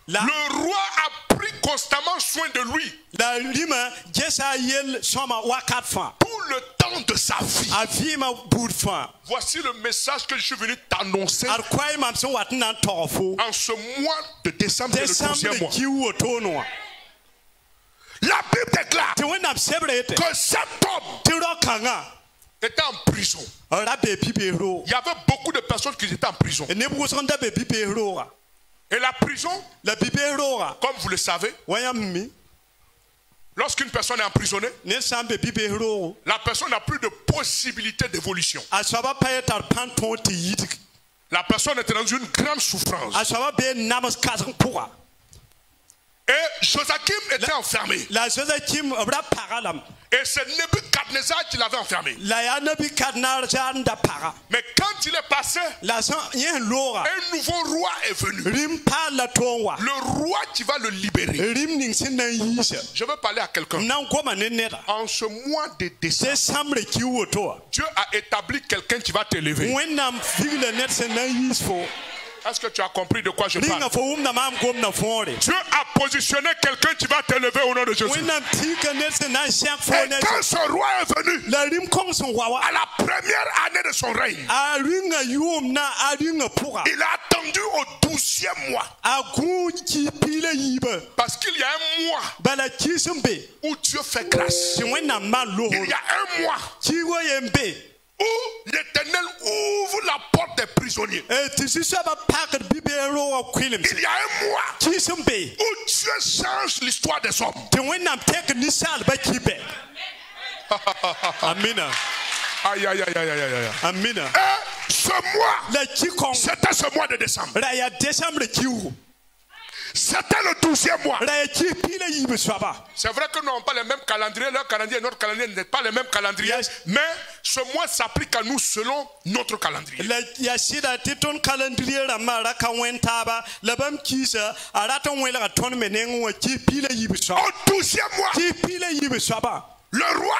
le roi a pris constamment soin de lui tout le temps de sa vie. Voici le message que je suis venu t'annoncer en ce mois de décembre, le 12e mois. La Bible déclare que cet homme était en prison. Il y avait beaucoup de personnes qui étaient en prison. Et la prison, comme vous le savez, lorsqu'une personne est emprisonnée, la personne n'a plus de possibilité d'évolution. La personne était dans une grande souffrance. Et Joachim était enfermé. Et c'est Nebuchadnezzar qui l'avait enfermé. Mais quand il est passé, un nouveau roi est venu. Le roi qui va le libérer. Je veux parler à quelqu'un. En ce mois de décembre, Dieu a établi quelqu'un qui va t'élever. Est-ce que tu as compris de quoi je parle? Dieu a positionné quelqu'un qui va t'élever au nom de Jésus. Et quand ce roi est venu, à la première année de son règne, il a attendu au 12e mois. Parce qu'il y a un mois où Dieu fait grâce. Il y a un mois où l'Éternel ouvre la porte des prisonniers. Il y a un mois où Dieu change l'histoire des hommes. Amen. Aïe, aïe, aïe, aïe, aïe, aïe. Amen. Et ce mois, c'était ce mois de décembre. C'était le 12e mois. C'est vrai que nous n'avons pas les mêmes calendriers. Leur calendrier et notre calendrier n'est pas les mêmes calendriers. Mais ce mois s'applique à nous selon notre calendrier. Au 12e mois, le roi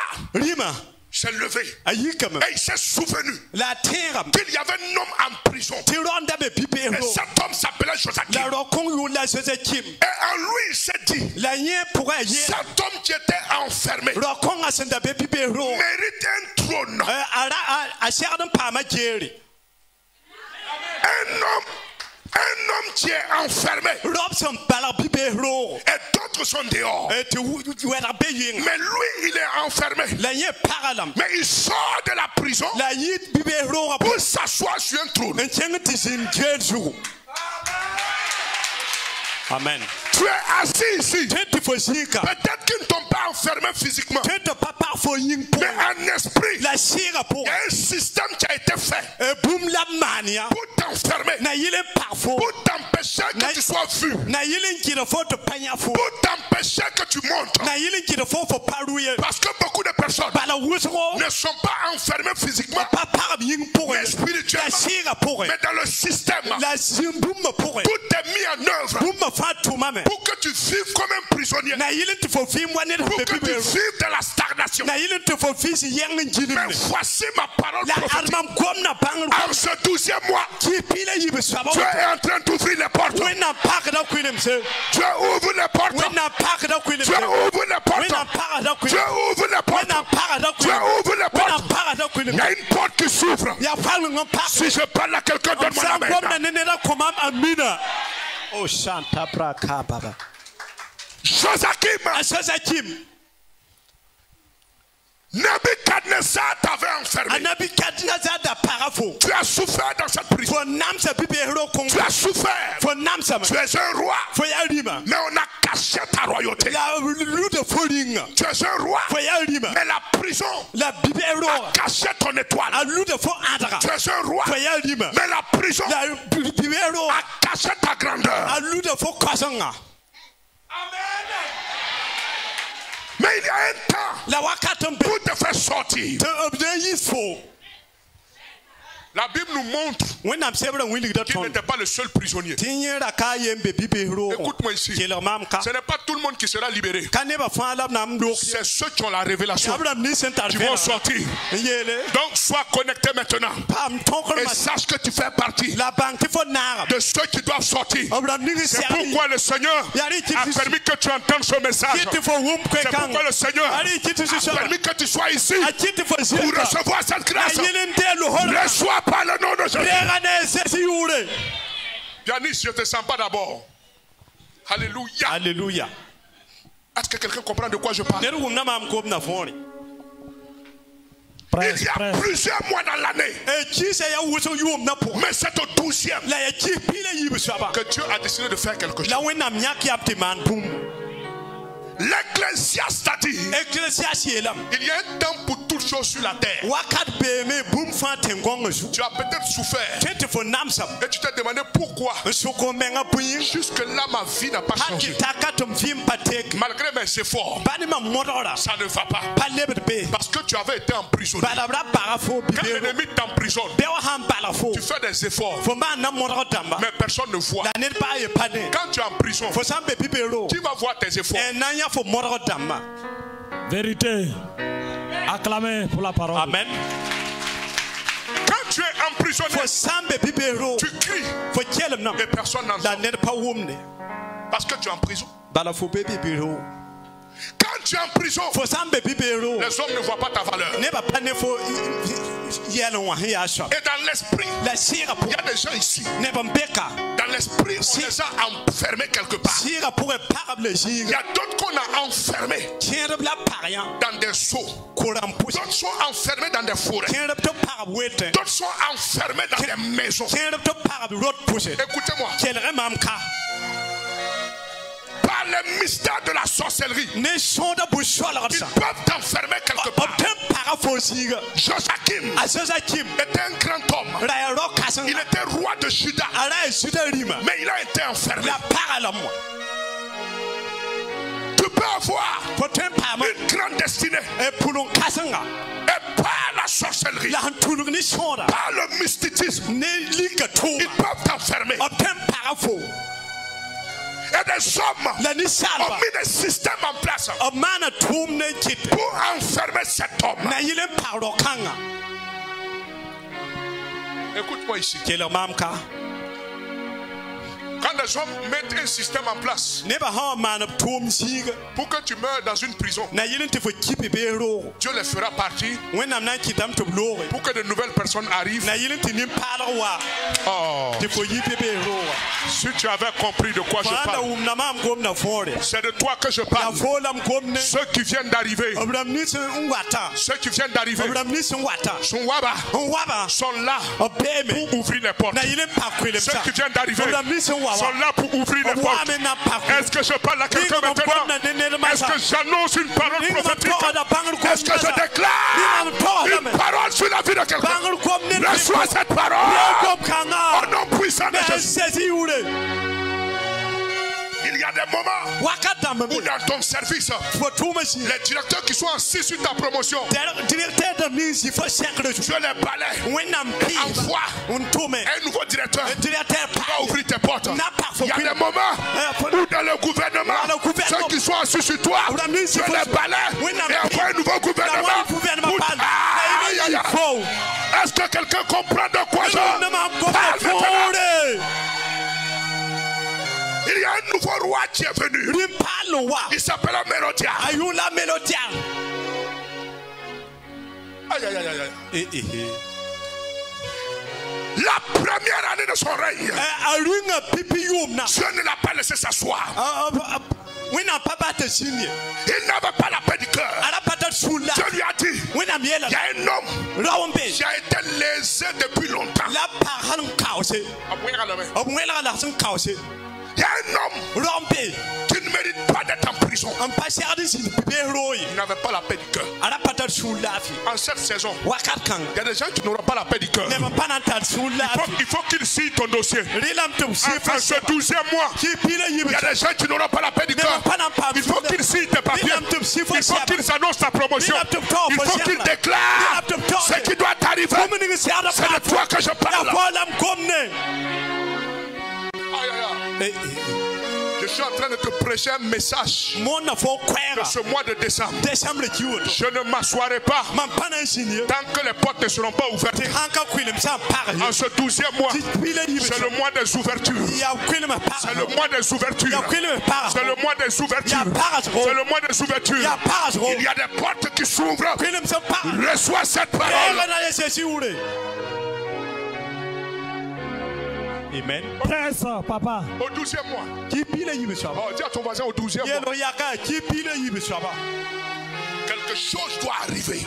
s'est levé et il s'est souvenu qu'il y avait un homme en prison. Et cet homme s'appelait Joachim. Et en lui il s'est dit, cet homme qui était enfermé mérite un trône. Un homme qui est enfermé et d'autres sont dehors. Mais lui il est enfermé. Mais il sort de la prison pour s'asseoir sur un trône. Amen. Tu es assis ici. Peut-être qu'ils ne t'ont pas enfermé physiquement, mais en esprit, il y a un système qui a été fait pour t'enfermer, pour t'empêcher que tu sois vu, pour t'empêcher que tu montes. Parce que beaucoup de personnes ne sont pas enfermées physiquement, mais spirituellement. Mais dans le système, tout est mis en œuvre pour que tu vives comme un prisonnier, pour que tu vives de la stagnation. Mais voici ma parole prophétique. En ce 12e mois, Dieu est en train d'ouvrir les portes. Dieu ouvre les portes. Dieu ouvre les portes. Dieu ouvre les portes. Dieu ouvre les portes. Il y a une porte qui s'ouvre. Si je parle à quelqu'un, donne-moi la main. Oh, Shanta Braka Baba. Joachim. Nebuchadnezzar t'avait enfermé. Tu as souffert dans cette prison. Tu as souffert. Tu es un roi. Mais on a caché ta royauté. Tu es un roi. Mais la prison a caché ton étoile. Tu es un roi. Mais la prison a caché ta grandeur. Amen. Mais il y a un temps pour te faire sortir. La Bible nous montre qu'il n'était pas le seul prisonnier. Écoute-moi ici. Ce n'est pas tout le monde qui sera libéré. C'est ceux qui ont la révélation qui vont sortir. Donc sois connecté maintenant. Et sache que tu fais partie de ceux qui doivent sortir. C'est pourquoi le Seigneur a permis que tu entendes ce message. C'est pourquoi le Seigneur a permis que tu sois ici pour recevoir cette grâce. Reçois par le nom de Jésus. Yanis, je ne te sens pas d'abord. Alléluia. Alléluia. Est-ce que quelqu'un comprend de quoi je parle? Il y a plusieurs mois dans l'année. Mais c'est au 12e que Dieu a décidé de faire quelque chose. L'Ecclésiaste a dit, il y a un temps pour toutes choses sur la terre. Tu as peut-être souffert et tu t'es demandé pourquoi jusque là ma vie n'a pas changé. Malgré mes efforts, ça ne va pas. Parce que tu avais été emprisonné. Quand l'ennemi t'emprisonne, tu fais des efforts, mais personne ne voit. Quand tu es en prison, qui va voir tes efforts? Vérité. Acclamez pour la parole. Amen. Quand tu es emprisonné, tu cries et personne n'entend. Parce que tu es en prison. Quand tu es en prison, les hommes ne voient pas ta valeur. Et dans l'esprit, il y a des gens ici. Dans l'esprit, on les a enfermés quelque part. Il y a d'autres qu'on a enfermés dans des seaux. D'autres sont enfermés dans des forêts. D'autres sont enfermés dans des maisons. Écoutez-moi. Par le mystère de la sorcellerie, ils peuvent t'enfermer quelque part. Joachim était un grand homme. Il était roi de Juda. Mais il a été enfermé. Tu peux avoir une grande destinée. Et par la sorcellerie, par le mysticisme, ils peuvent t'enfermer. Et des hommes ont mis des systèmes en place pour enfermer cet homme. Écoute-moi ici. Quand les hommes mettent un système en place pour que tu meurs dans une prison, Dieu les fera partir pour que de nouvelles personnes arrivent. Oh. Si tu avais compris de quoi je parle, c'est de toi que je parle. Ceux qui viennent d'arriver, sont là pour ouvrir les portes. Ceux qui viennent d'arriver sont là pour ouvrir les portes. Est-ce que je parle à quelqu'un maintenant? Est-ce que j'annonce une parole prophétique? Est-ce que je déclare une parole sur la vie de quelqu'un? Reçois cette parole au nom puissant de Jésus. Il y a des moments où dans ton service, les directeurs qui sont assis sur ta promotion, Dieu les balaie, envoie un nouveau directeur qui va ouvrir tes portes. Il y a des moments où dans le gouvernement, ceux qui sont assis sur toi, Dieu les balaie et envoie un nouveau gouvernement. Est-ce que quelqu'un comprend de quoi je parle maintenant? Il y a un nouveau roi qui est venu. Il s'appelle Mélodian. Aïe, aïe, aïe, aïe. La première année de son règne, Dieu ne l'a pas laissé s'asseoir. Il n'avait pas la paix du cœur. Dieu lui a dit, il y a un homme qui a été lésé depuis longtemps. Il y a un homme qui ne mérite pas d'être en prison. Il n'avait pas la paix du cœur. En cette saison, il y a des gens qui n'auront pas la paix du cœur. Il faut qu'ils signent ton dossier. En ce 12e mois, il y a des gens qui n'auront pas la paix du cœur. Il faut qu'ils signent tes papiers. Il faut qu'ils annoncent ta promotion. Il faut qu'ils déclarent ce qui doit t'arriver. C'est de toi que je parle. Je suis en train de te prêcher un message de ce mois de décembre. Je ne m'assoirai pas tant que les portes ne seront pas ouvertes. En ce 12e mois, c'est le mois des ouvertures. C'est le mois des ouvertures. C'est le mois des ouvertures. C'est le mois des ouvertures. Il y a des portes qui s'ouvrent. Reçois cette parole. Amen. Presse, papa. Au 12e mois. Oh, dis à ton voisin au 12e mois. Quelque chose doit arriver.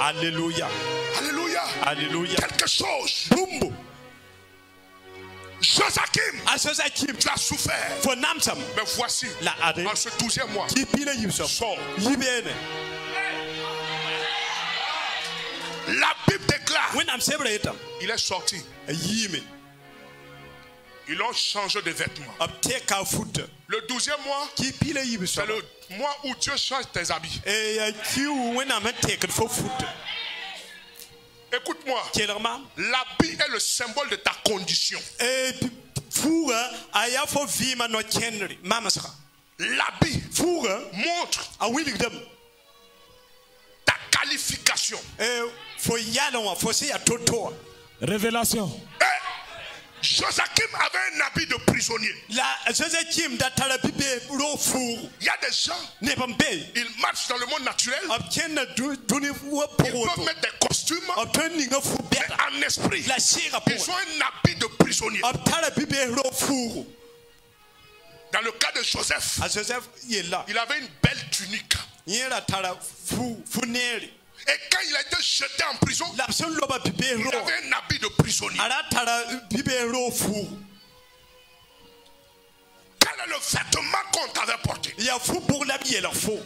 Alléluia. Alléluia. Alléluia. Quelque chose. Joachim, tu as souffert. Mais voici, en ce 12e mois, sors. La Bible déclare, il est sorti. Ils ont changé de vêtements. Le 12e mois, c'est le mois où Dieu change tes habits. Écoute-moi, l'habit est le symbole de ta condition. L'habit montre ta qualification purification. Révélation. Joachim avait un habit de prisonnier. Il y a des gens, ils marchent dans le monde naturel. Ils peuvent mettre des costumes, mais en esprit, ils ont un habit de prisonnier. Dans le cas de Joseph, il avait une belle tunique. Et quand il a été jeté en prison, il avait un habit de prisonnier. Quel est le vêtement qu'on t'avait porté?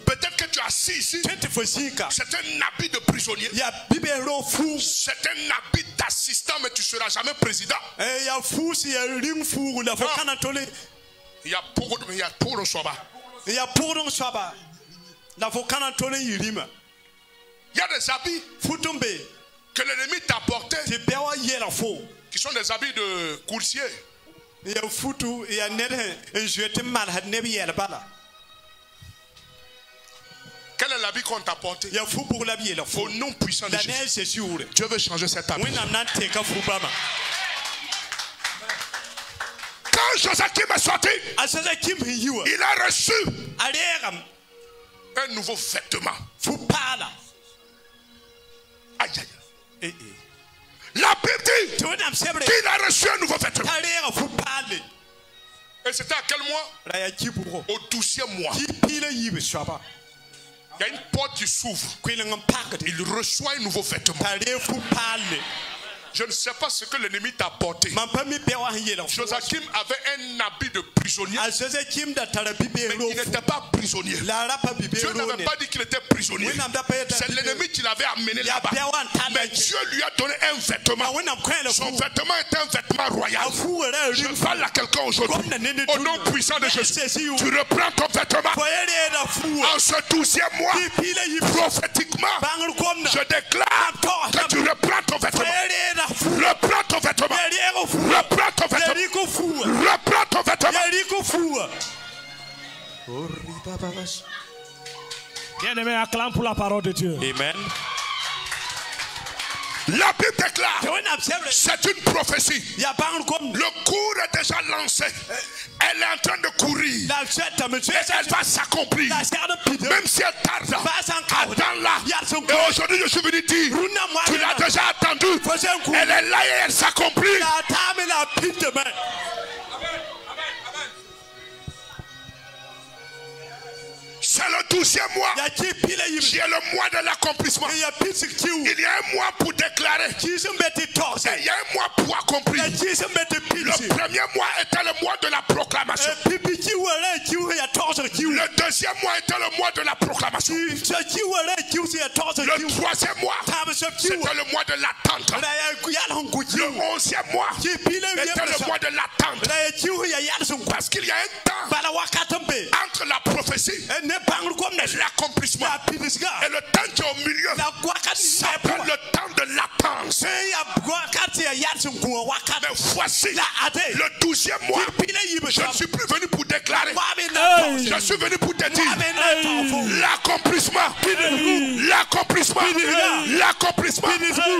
Peut-être que tu as assis ici. C'est un habit de prisonnier. C'est un habit d'assistant, mais tu ne seras jamais président. Il y a pour le soba. Il y a des habits que l'ennemi t'a portés, qui sont des habits de coursier. Quel est l'habit qu'on t'a porté? Au nom puissant de Jésus, Dieu veut changer cet habit. Quand Joachim est sorti, il a reçu un nouveau vêtement. Aïe, aïe. La Bible dit qu'il a reçu un nouveau vêtement. Et c'était à quel mois? Au 12e mois. Il y a une porte qui s'ouvre. Il reçoit un nouveau vêtement. Je ne sais pas ce que l'ennemi t'a apporté. Joachim avait un habit de prisonnier, mais il n'était pas prisonnier. Dieu n'avait pas dit qu'il était prisonnier. C'est l'ennemi qui l'avait amené là-bas. Mais Dieu lui a donné un vêtement. Son vêtement est un vêtement royal. Je parle à quelqu'un aujourd'hui. Au nom puissant de Jésus, tu reprends ton vêtement. En ce 12e mois, prophétiquement, je déclare que tu reprends ton vêtement. Reprends ton vêtement. Reprends ton vêtement. Reprends ton vêtement. Bien-aimé, acclame pour la parole de Dieu. Amen. La Bible déclare, c'est une prophétie. Le cours est déjà lancé. Elle est en train de courir. Et elle va s'accomplir. Même si elle tarde, attends-la. Et aujourd'hui, je suis venu dire, tu l'as déjà attendu. Elle est là et elle s'accomplit. C'est le 12e mois. Qui est le mois de l'accomplissement. Il y a un mois pour déclarer. Et il y a un mois pour accomplir. Le premier mois était le mois de la proclamation. Le deuxième mois était le mois de la proclamation. Le troisième mois, c'était le mois de l'attente. Le 11e mois était le mois de l'attente. Parce qu'il y a un temps entre la prophétie et l'accomplissement. Et le temps qui est au milieu s'appelle le temps de l'attente. Mais voici le 12e mois. Je ne suis plus venu pour déclarer. Je suis venu pour te dire l'accomplissement. L'accomplissement. L'accomplissement.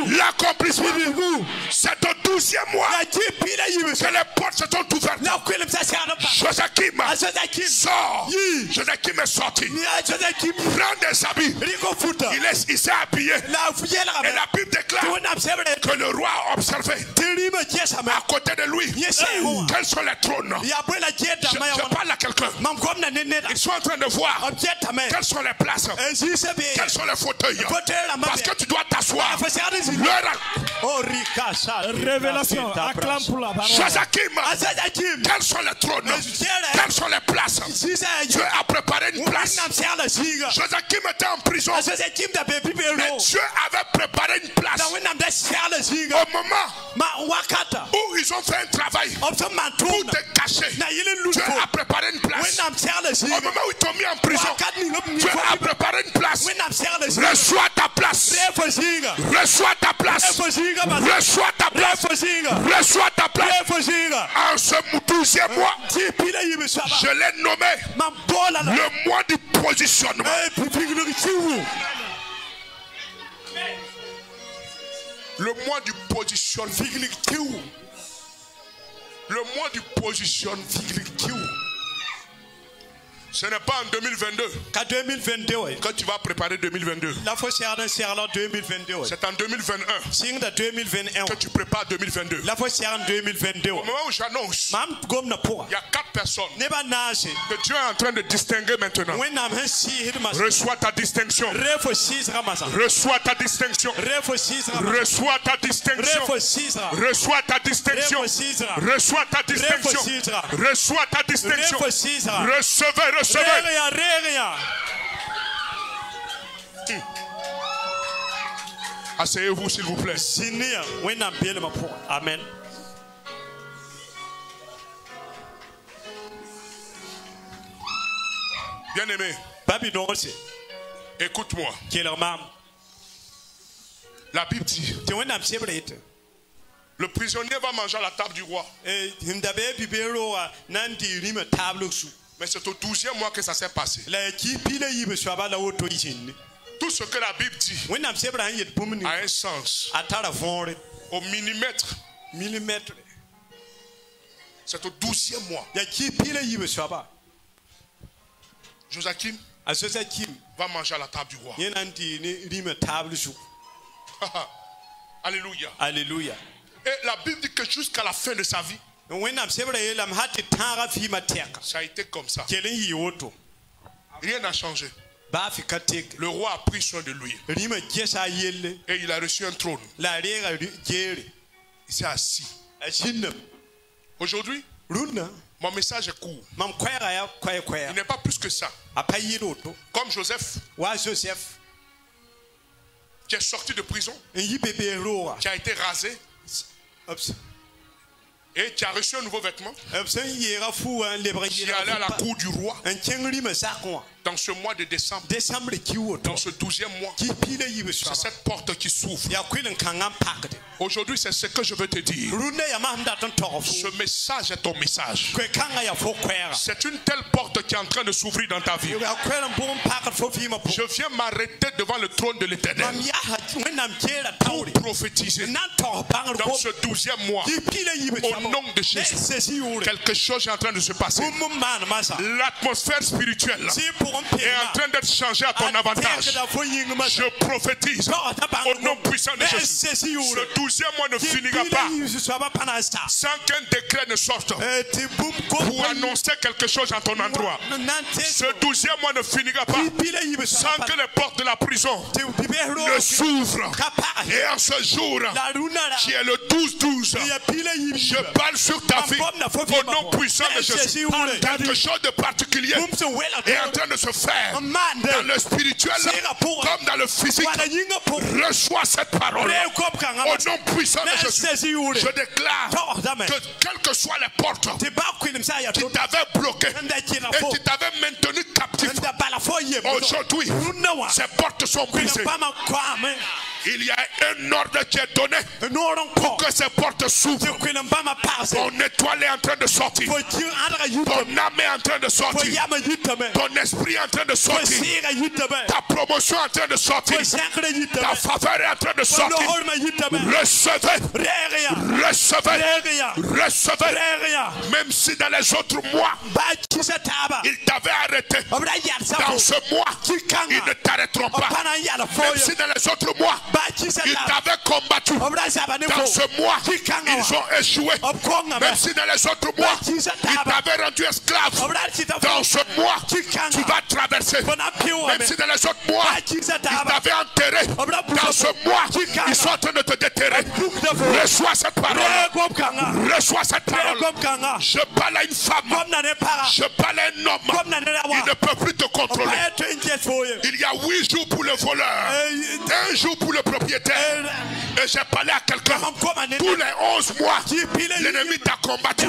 L'accomplissement. C'est au 12e mois que les portes se sont ouvertes. Joachim sort. Joachim est sorti. Prends des habits. Il s'est habillé. Et la Bible déclare que le roi a observé à côté de lui quels sont les trônes. Je parle à quelqu'un. Ils sont en train de voir quelles sont les places, quels sont les fauteuils, parce que tu dois t'asseoir. Révélation, acclame pour la parole. Joachim, quels sont les trônes, quelles sont les places. Dieu a préparé une place. Joachim était en prison, mais Dieu avait préparé une place. Au moment où ils ont fait un travail pour te cacher, Dieu a préparé une place. Au moment où ils t'ont mis en prison, Dieu a préparé une place. Reçois ta place. Reçois ta place. Reçois ta place. Reçois ta place. En ce 12e mois, je l'ai nommé le mois du positionnement. Le mois du position. Le mois du position. Ce n'est pas en 2022 que tu vas préparer 2022. C'est en 2021 que tu prépares 2022. Au moment où j'annonce, il y a 4 personnes que Dieu est en train de distinguer maintenant. Reçois ta distinction. Reçois ta distinction. Reçois ta distinction. Reçois ta distinction. Reçois ta distinction. Reçois ta distinction. Recevez. Asseyez-vous s'il vous plaît. Amen. Bien-aimé, écoute-moi. La Bible dit, le prisonnier va manger à la table du roi. Mais c'est au 12e mois que ça s'est passé. Tout ce que la Bible dit a un sens. Au millimètre. C'est au 12e mois. Joachim va manger à la table du roi. Alléluia. Alléluia. Et la Bible dit que jusqu'à la fin de sa vie, ça a été comme ça. Rien n'a changé. Le roi a pris soin de lui. Et il a reçu un trône. Il s'est assis. Aujourd'hui, mon message est court. Il n'est pas plus que ça. Comme Joseph, qui est sorti de prison, qui a été rasé, et tu as reçu un nouveau vêtement, tu es allé à la cour du roi dans ce mois de décembre, dans ce 12e mois. C'est cette porte qui s'ouvre. Aujourd'hui, c'est ce que je veux te dire. Ce message est ton message. C'est une telle porte qui est en train de s'ouvrir dans ta vie. Je viens m'arrêter devant le trône de l'Éternel pour prophétiser dans ce 12e mois, au nom de Jésus, quelque chose est en train de se passer. L'atmosphère spirituelle est en train d'être changée à ton avantage. Je prophétise au nom puissant de Jésus. Ce 12e mois ne finira pas sans qu'un décret ne sorte pour annoncer quelque chose en ton endroit. Ce 12e mois ne finira pas sans que les portes de la prison ne s'ouvrent. Et en ce jour, qui est le 12-12, je parle sur ta vie au nom puissant de Jésus. Quelque chose de particulier est en train de se faire dans le spirituel comme dans le physique. Reçois cette parole au nom puissant de Jésus. Je déclare que quelles que soient les portes qui t'avaient bloqué et qui t'avaient maintenu captif, aujourd'hui ces portes sont brisées. Il y a un ordre qui est donné pour que ces portes s'ouvrent. Ton étoile est en train de sortir. Ton âme est en train de sortir. Ton esprit est en train de sortir. Ta promotion est en train de sortir. Ta faveur est en train de sortir. Recevez. Recevez. Recevez. Même si dans les autres mois, il t'avait arrêté, dans ce mois, ils ne t'arrêteront pas. Même si dans les autres mois, ils t'avaient combattu, dans ce mois, ils ont échoué. Même si dans les autres mois, ils t'avaient rendu esclave, dans ce mois, tu vas traverser. Même si dans les autres mois, ils t'avaient enterré, dans ce mois, ils sont en train de te déterrer. Reçois cette parole. Reçois cette parole. Je parle à une femme. Je parle à un homme. Il ne peut plus te contrôler. Il y a 8 jours pour le voleur, 1 jour pour le propriétaire. Et j'ai parlé à quelqu'un. Tous les 11 mois, l'ennemi t'a combattu.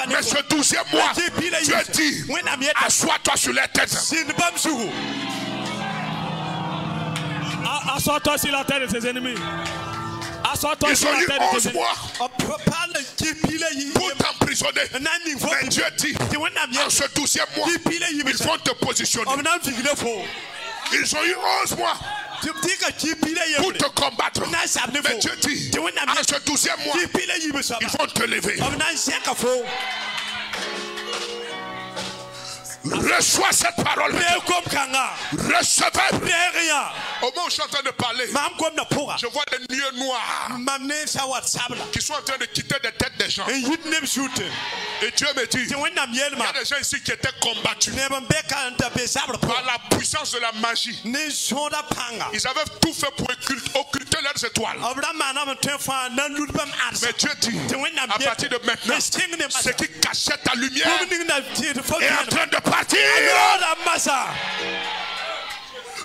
Mais ce 12e mois, Dieu dit, assois-toi sur les têtes. Assois-toi sur la tête de tes ennemis. Assois-toi sur la tête de tes ennemis. Pour t'emprisonner. Mais Dieu dit, en ce 12e mois, ils vont te positionner. Ils ont eu 11 mois pour te combattre. Mais Dieu dit, à ce 12e mois, ils vont te lever. Reçois cette parole. Recevez. Au moment où je suis en train de parler, je vois des nuées noires qui sont en train de quitter des têtes des gens. Et Dieu me dit, il y a des gens ici qui étaient combattus par la puissance de la magie. Ils avaient tout fait pour occulter leurs étoiles. Mais Dieu dit, à partir de maintenant, ce qui cachait ta lumière est en train de partir.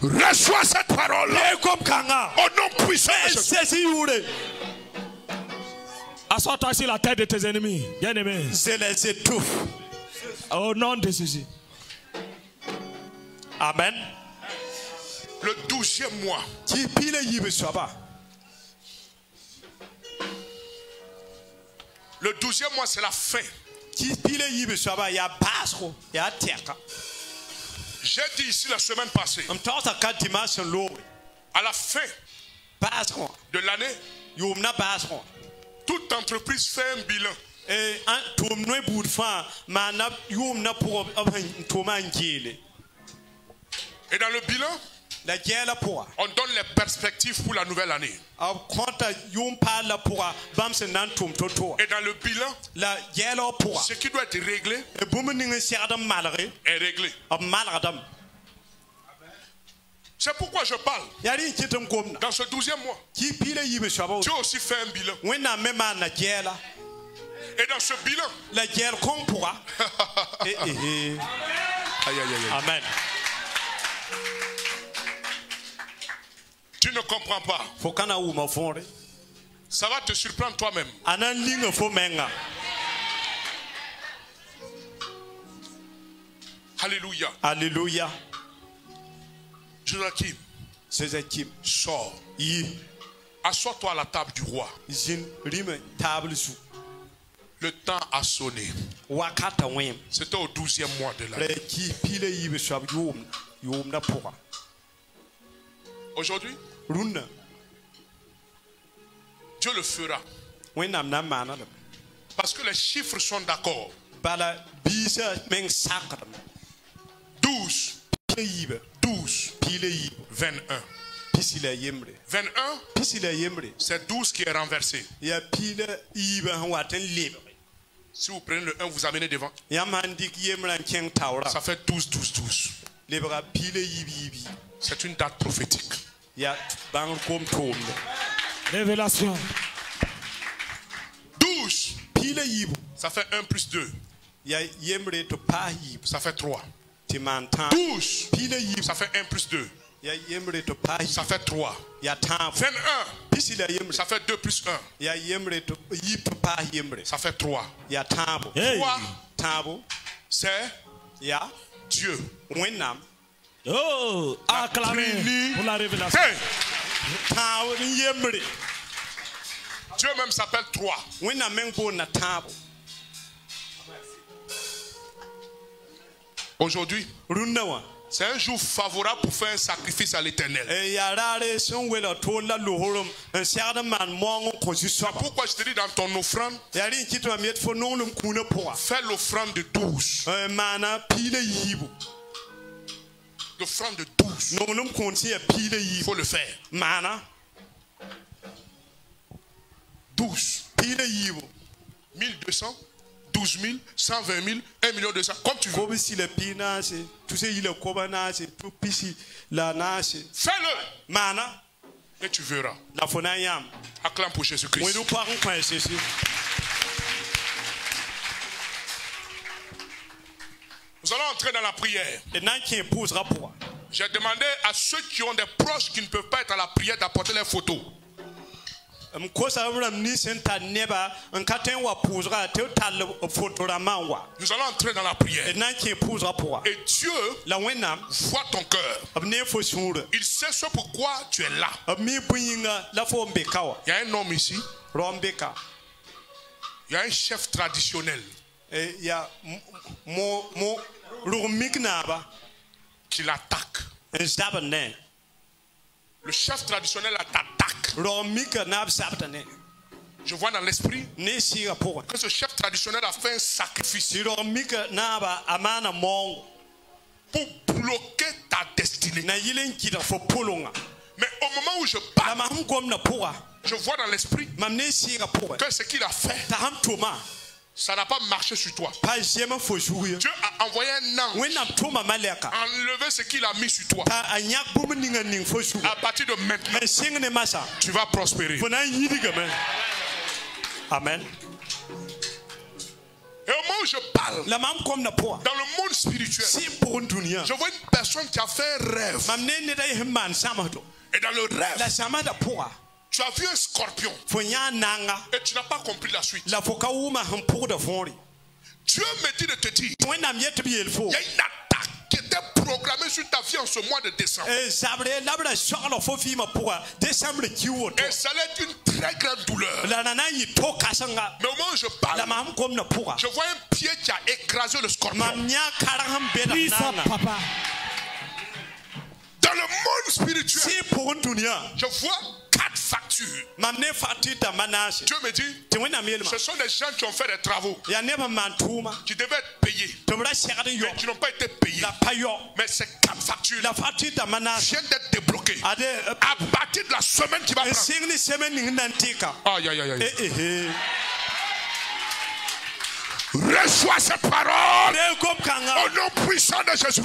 Reçois cette parole au nom puissant de Jésus. Assois-toi sur la tête de tes ennemis. Bien-aimé. Au nom de Jésus. Amen. Le 12e mois. Le 12e mois, c'est la fin. J'ai dit ici la semaine passée, à la fin de l'année, toute entreprise fait un bilan. Et dans le bilan, on donne les perspectives pour la nouvelle année. Et dans le bilan, ce qui doit être réglé est réglé. C'est pourquoi je parle. Dans ce 12e mois, Dieu aussi fait un bilan. Et dans ce bilan, Amen. Tu ne comprends pas. Ça va te surprendre toi-même. Alléluia. Alléluia. Joachim, sors. Assois-toi à la table du roi. Le temps a sonné. C'était au 12e mois de l'année. Aujourd'hui, Dieu le fera. Parce que les chiffres sont d'accord. 12, 21. 21, c'est 12 qui est renversé. Si vous prenez le 1, vous amenez devant. Ça fait 12, 12, 12. C'est une date prophétique. Révélation. 12. Ça fait 1 plus 2. Ça fait 3. 12. Ça fait 1 plus 2. Ça fait 3. 21. Ça fait 2 plus 1. Ça fait 3. 3. C'est Dieu. Oh, acclamez pour la révélation. Hey. Dieu même s'appelle 3. Aujourd'hui, c'est un jour favorable pour faire un sacrifice à l'Éternel. C'est pourquoi je te dis dans ton offrande, fais l'offrande de 12. L'offrande de 12. Il faut le faire. 12. 1200, 12 000, 120 000, 1 million 200, comme tu veux. Fais-le. Et tu verras. Acclame pour Jésus-Christ. Nous allons entrer dans la prière. J'ai demandé à ceux qui ont des proches qui ne peuvent pas être à la prière d'apporter les photos. Nous allons entrer dans la prière. Et Dieu voit ton cœur. Il sait ce pourquoi tu es là. Il y a un homme ici. Il y a un chef traditionnel qui l'attaque. Le le chef traditionnel t'attaque, je vois dans l'esprit que ce chef traditionnel a fait un sacrifice pour bloquer ta destinée. Mais au moment où je parle, je vois dans l'esprit que ce qu'il a fait, ça n'a pas marché sur toi. Dieu a envoyé un ange enlever ce qu'il a mis sur toi. À partir de maintenant, tu vas prospérer. Amen. Et au moment où je parle, dans le monde spirituel, je vois une personne qui a fait un rêve. Et dans le rêve, tu as vu un scorpion et tu n'as pas compris la suite. Dieu me dit de te dire, il y a une attaque qui était programmée sur ta vie en ce mois de décembre. Et ça allait être une très grande douleur. Mais au moment où je parle, je vois un pied qui a écrasé le scorpion. Dans le monde spirituel, je vois 4 factures. Dieu me dit, ce sont des gens qui ont fait des travaux, qui devaient être payés, mais qui n'ont pas été payés. Mais ces 4 factures viennent d'être débloquées à partir de la semaine qui va prendre. Aïe, aïe, aïe, aïe. Reçois ces paroles au nom puissant de Jésus.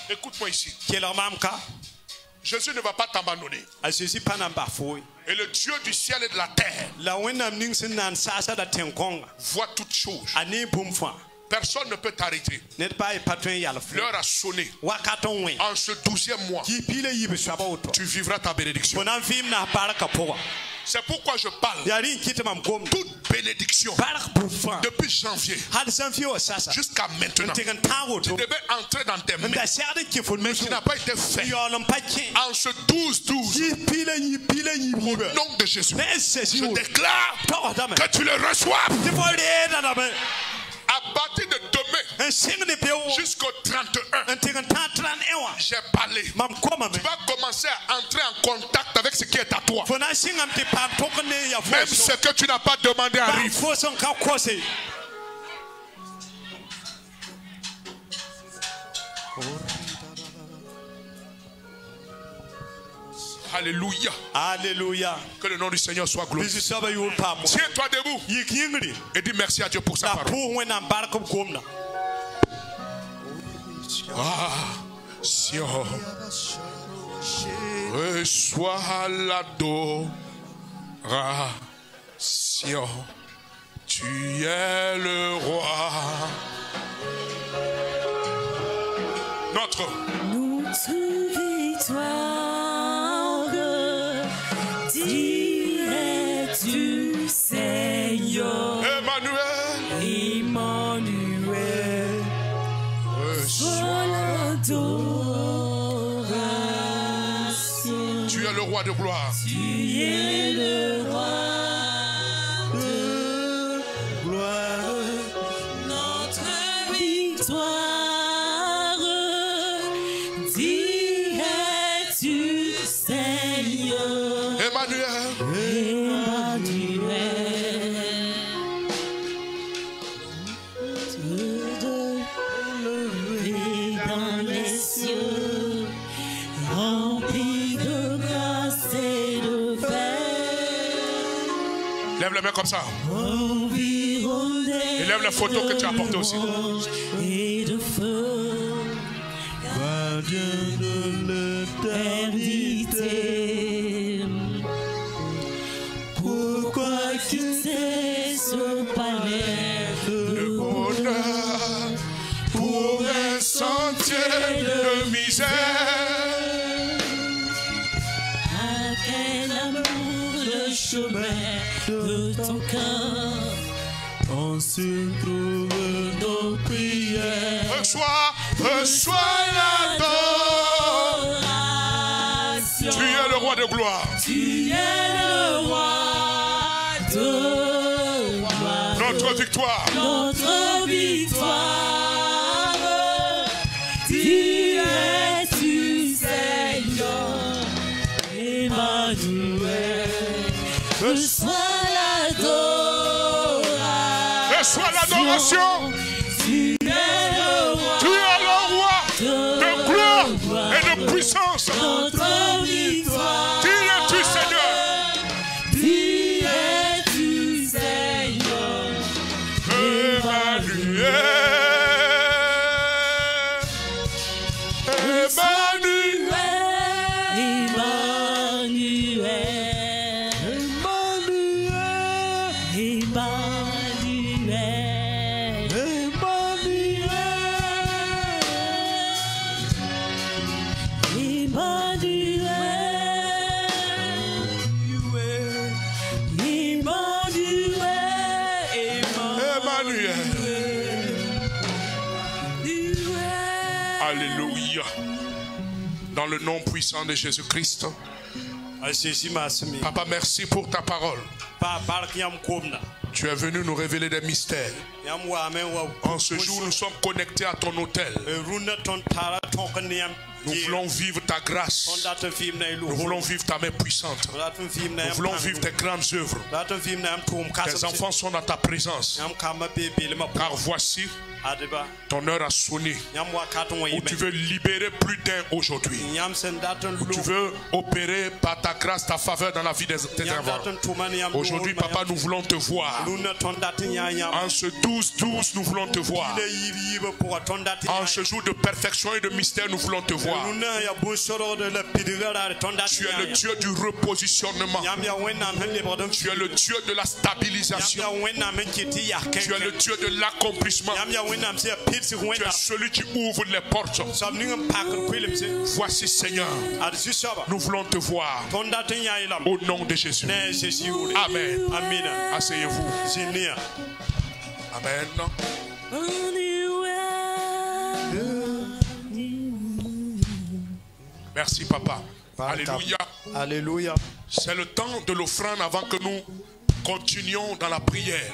Écoute-moi ici. Jésus ne va pas t'abandonner. Et le Dieu du ciel et de la terre voit toutes choses. Personne ne peut t'arrêter. L'heure a sonné. En ce 12e mois, tu vivras ta bénédiction. C'est pourquoi je parle. Toute bénédiction depuis janvier jusqu'à maintenant, tu devais entrer dans tes mains, mais tu n'as pas été fait. En ce 12-12, au nom de Jésus, je déclare que tu le reçois. À partir de demain jusqu'au 31, j'ai parlé. Tu vas commencer à entrer en contact avec ce qui est à toi. Même ce que tu n'as pas demandé arrive. Alléluia. Alléluia. Que le nom du Seigneur soit glorifié. Tiens-toi debout et dis merci à Dieu pour sa parole. Ah, Sion, reçois l'adoration. Tu es le roi. Notre victoire. Du Seigneur Emmanuel, reçois l'adoration. Tu es le roi de gloire. Tu es le roi de gloire. Notre victoire direct du Seigneur Emmanuel. Lève les mains comme ça. Et lève la photo que tu as apportée aussi. Et de feu, gardien de l'éternité. Pourquoi quitter ce palais de bonheur pour un sentier de misère? À quel amour le chemin de ton cœur, on se trouve nos prières. Reçois l'adoration. Tu es le roi de gloire. Tu es le roi de gloire. Notre victoire. Notre victoire. Tu es du Reçois l'adoration. Reçois l'adoration. Tu es le roi de gloire et de puissance. Notre victoire. Qui es-tu, Seigneur? Qui es-tu, Seigneur? Emmanuel. Alléluia. Dans le nom puissant de Jésus-Christ. Papa, merci pour ta parole. Tu es venu nous révéler des mystères. En ce jour, nous sommes connectés à ton autel. Nous voulons vivre ta grâce. Nous voulons vivre ta main puissante. Nous voulons vivre tes grandes œuvres. Tes enfants sont dans ta présence. Car voici, ton heure a sonné. Où tu veux libérer plus d'un aujourd'hui. Où tu veux opérer par ta grâce, ta faveur dans la vie de tes enfants. Aujourd'hui, Papa, nous voulons te voir. En ce 12-12, nous voulons te voir. En ce jour de perfection et de mystère, nous voulons te voir. Tu es le Dieu du repositionnement. Tu es le Dieu de la stabilisation. Tu es le Dieu de l'accomplissement. Tu es celui qui ouvre les portes. Voici, Seigneur, nous voulons te voir au nom de Jésus. Amen. Asseyez-vous. Amen. Merci, Papa. Alléluia. Alléluia. C'est le temps de l'offrande avant que nous continuons dans la prière.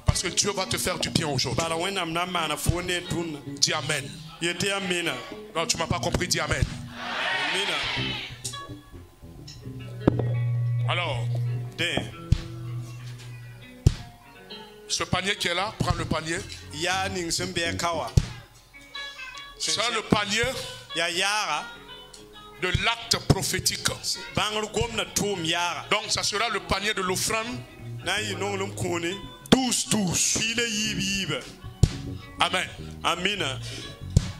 Parce que Dieu va te faire du bien aujourd'hui. Dis Amen. Non, tu ne m'as pas compris, dis Amen. Alors, ce panier qui est là, prends le panier. C'est le panier de l'acte prophétique. Donc ça sera le panier de l'offrande 12-12. Amen.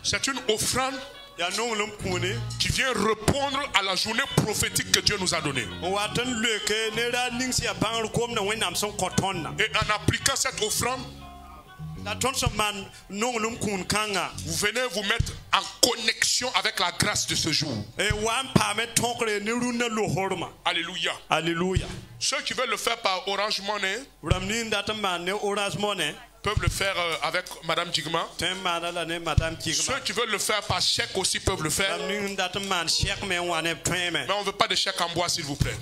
C'est une offrande qui vient répondre à la journée prophétique que Dieu nous a donnée. Et en appliquant cette offrande, vous venez vous mettre en connexion avec la grâce de ce jour. Alléluia. Alléluia. Ceux qui veulent le faire par Orange Money peuvent le faire avec Madame Digma. Ceux qui veulent le faire par chèque aussi peuvent le faire. Mais on ne veut pas de chèque en bois, s'il vous plaît.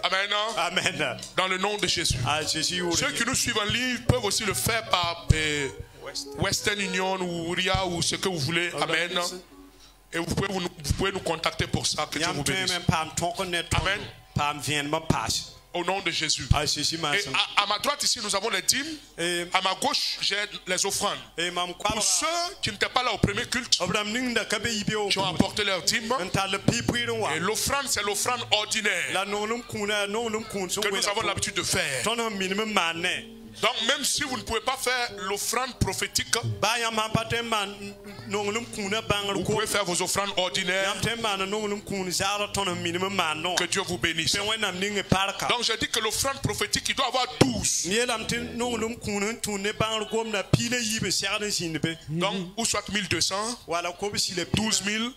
Amen. Amen. Dans le nom de Jésus. Ceux qui nous suivent en ligne peuvent aussi le faire par Western Union ou RIA ou ce que vous voulez. Amen. Et vous pouvez nous contacter pour ça. Que Dieu vous bénisse. Amen. Au nom de Jésus. Et à ma droite ici, nous avons les dîmes. À ma gauche, j'ai les offrandes. Pour ceux qui n'étaient pas là au premier culte, qui ont apporté leurs dîmes. Et l'offrande, c'est l'offrande ordinaire que nous avons l'habitude de faire. Donc même si vous ne pouvez pas faire l'offrande prophétique, vous pouvez faire vos offrandes ordinaires. Que Dieu vous bénisse. Donc j'ai dit que l'offrande prophétique, il doit avoir 12. Donc ou soit 1200, 12 000,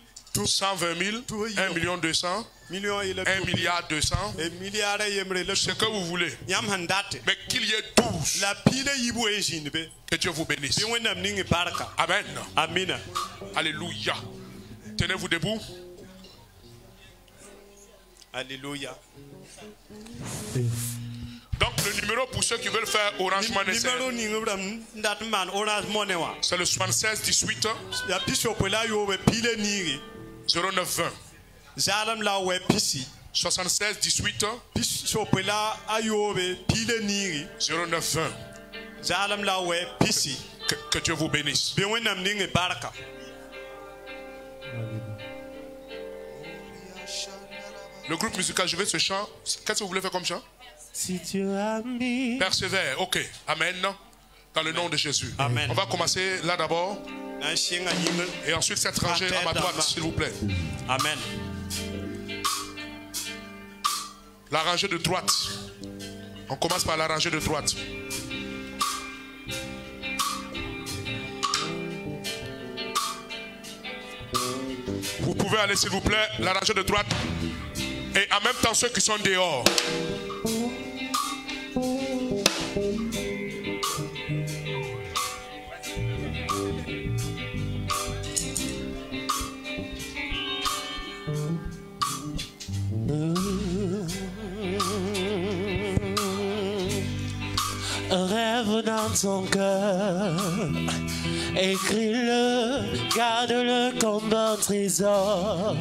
120 000, 1 200 000, 1 milliard 200, ce que vous voulez. Mais qu'il y ait 12. Que Dieu vous bénisse. Amen. Amen. Alléluia. Tenez-vous debout. Alléluia. Donc le numéro pour ceux qui veulent faire Orange Money, c'est le 76 18 09 20. Jalam la we pisi. 76 18 Chopela ayobe pile niri 09 20. Jalam la we pisi. Que Dieu vous bénisse. Biwenam ninge baraka. Le groupe musical, je vais ce chant. Qu'est-ce que vous voulez faire comme chant? Si tu as mis. Persévère. Ok. Amen. Dans le nom de Jésus. Amen. On va commencer là d'abord. Et ensuite cette rangée à ma droite, s'il vous plaît. Amen. La rangée de droite. On commence par la rangée de droite. Vous pouvez aller, s'il vous plaît, la rangée de droite. Et en même temps, ceux qui sont dehors. Un rêve dans ton cœur, écris-le, garde-le comme un trésor.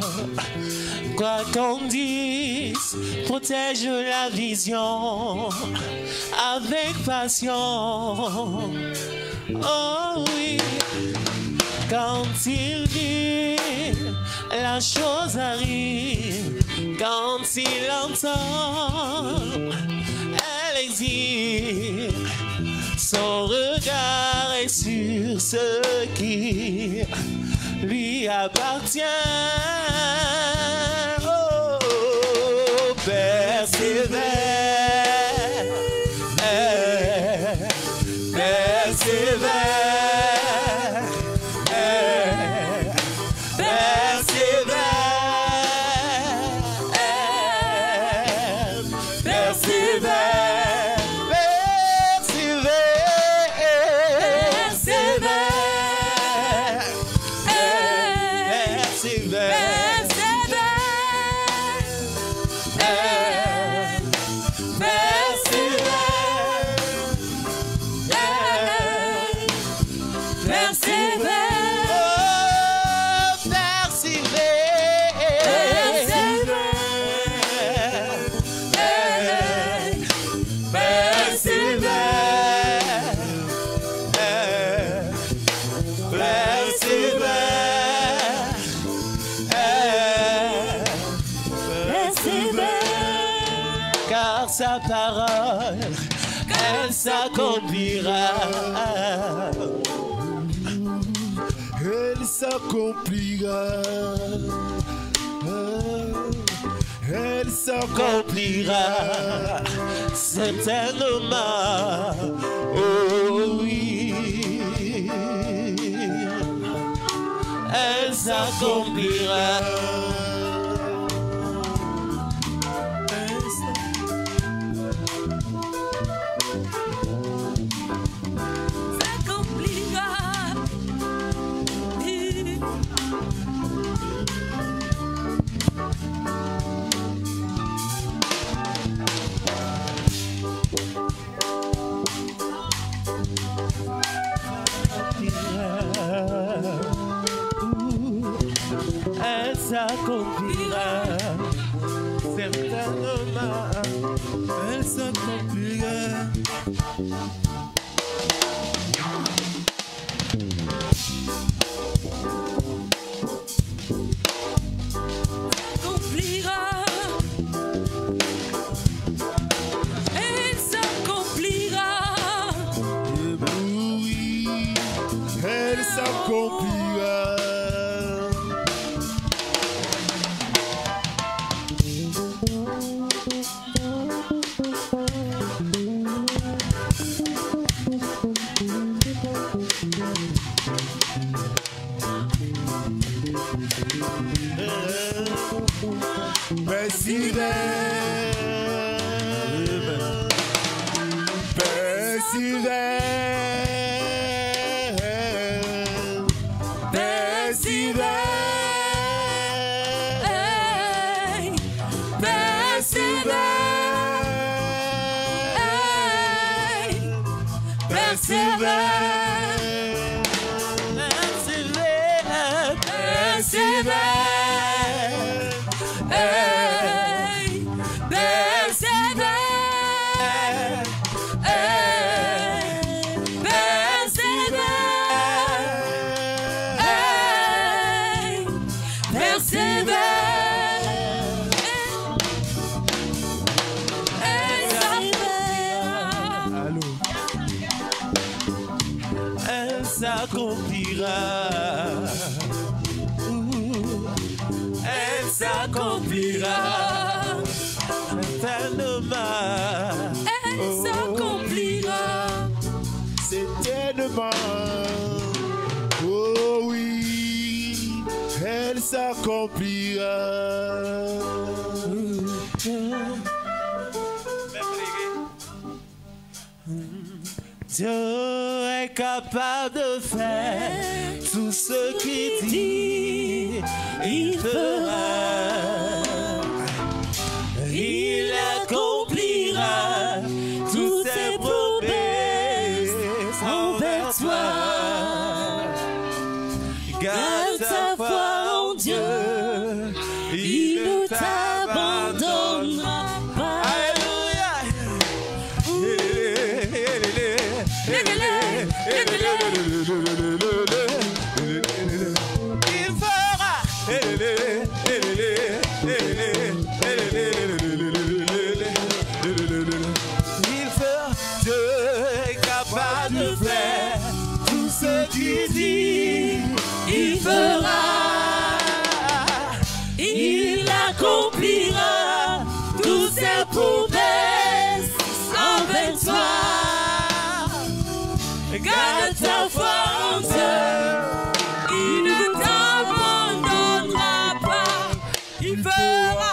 Quoi qu'on dise, protège la vision avec passion. Oh oui, quand il dit, la chose arrive. Quand il entend, elle existe. Son regard est sur ce qui lui appartient. Oh, persévère, persévère, sa parole, elle s'accomplira. Elle s'accomplira. Elle s'accomplira certainement. Oh oui, elle s'accomplira. Elle s'accomplira certainement. Elle s'accomplira. Elle s'accomplira. Oui, elle s'accomplira. Elle s'accomplira. Elle s'accomplira. Certainement. Oh oui, elle s'accomplira. Dieu est capable de faire tout ce qu'il dit, il fera. Il accomplira toutes ses promesses envers toi. Garde ta foi en Dieu, il ne t'abandonnera pas. Alléluia. Il fera. Dieu est capable de faire tout ce qu'il dit, il fera. Il accomplira toutes ses promesses envers toi. Garde ta foi en Dieu, il ne t'abandonnera pas, il fera.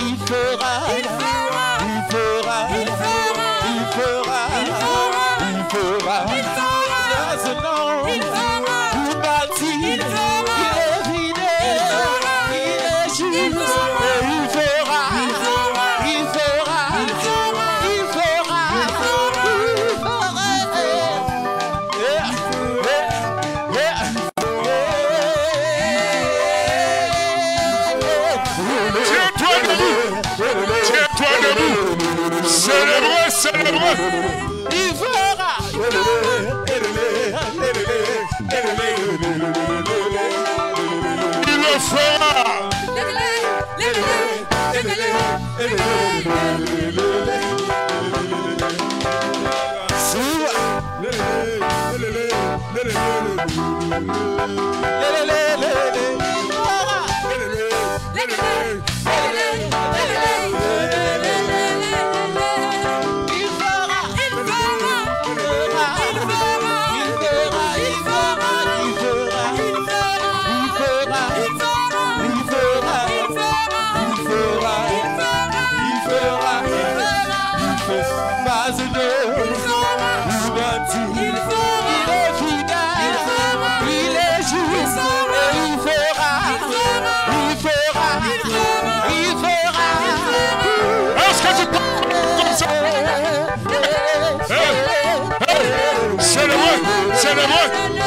Il fera. célébrer. Il fera. Il le fera.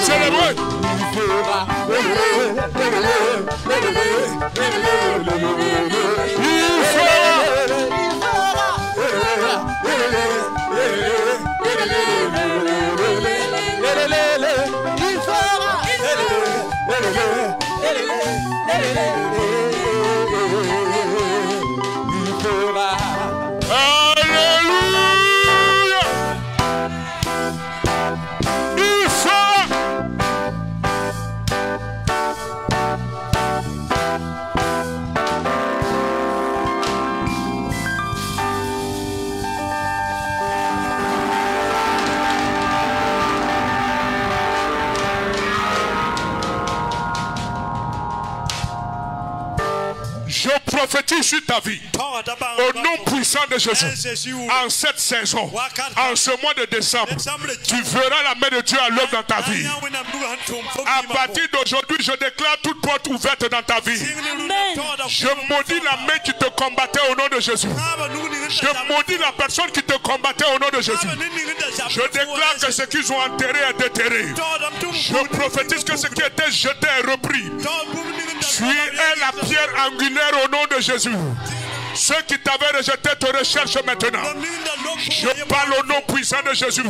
Célébrez. Prophétise sur ta vie au nom puissant de Jésus. En cette saison, en ce mois de décembre, tu verras la main de Dieu à l'œuvre dans ta vie. À partir d'aujourd'hui, je déclare toute porte ouverte dans ta vie. Je maudis la main qui te combattait au nom de Jésus. Je maudis la personne qui te combattait au nom de Jésus. Je déclare que ce qu'ils ont enterré est déterré. Je prophétise que ce qui était jeté est repris. Tu es la pierre angulaire au nom de Jésus. Ceux qui t'avaient rejeté te recherchent maintenant. Je parle au nom puissant de Jésus.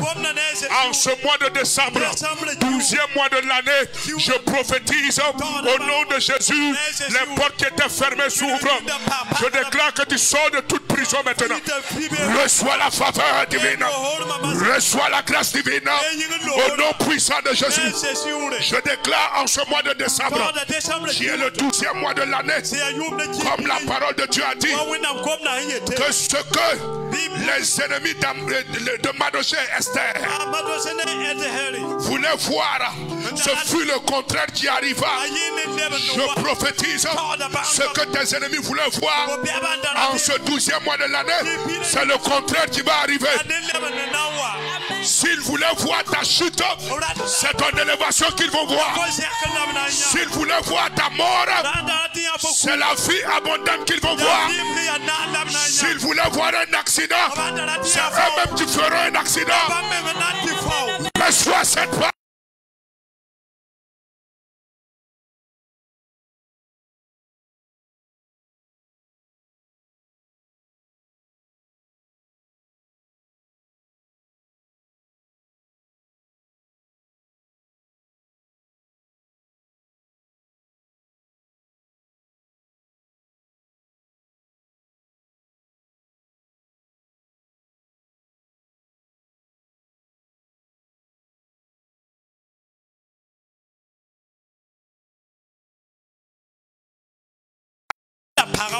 En ce mois de décembre, 12e mois de l'année, je prophétise au nom de Jésus. Les portes qui étaient fermées s'ouvrent. Je déclare que tu sors de toute prison maintenant. Reçois la faveur divine. Reçois la grâce divine. Au nom puissant de Jésus. Je déclare en ce mois de décembre, qui est le 12e mois de l'année, comme la parole de Dieu a dit, que ce que les ennemis de Mardochée et Esther voulaient voir, ce fut le contraire qui arriva. Je prophétise ce que tes ennemis voulaient voir en ce 12e mois de l'année, c'est le contraire qui va arriver. S'ils voulaient voir ta chute, c'est ton élévation qu'ils vont voir. S'ils voulaient voir ta mort, c'est la vie abondante qu'ils vont voir. S'ils voulaient voir un accident, c'est eux-mêmes qui feront un accident. Reçois cette parole.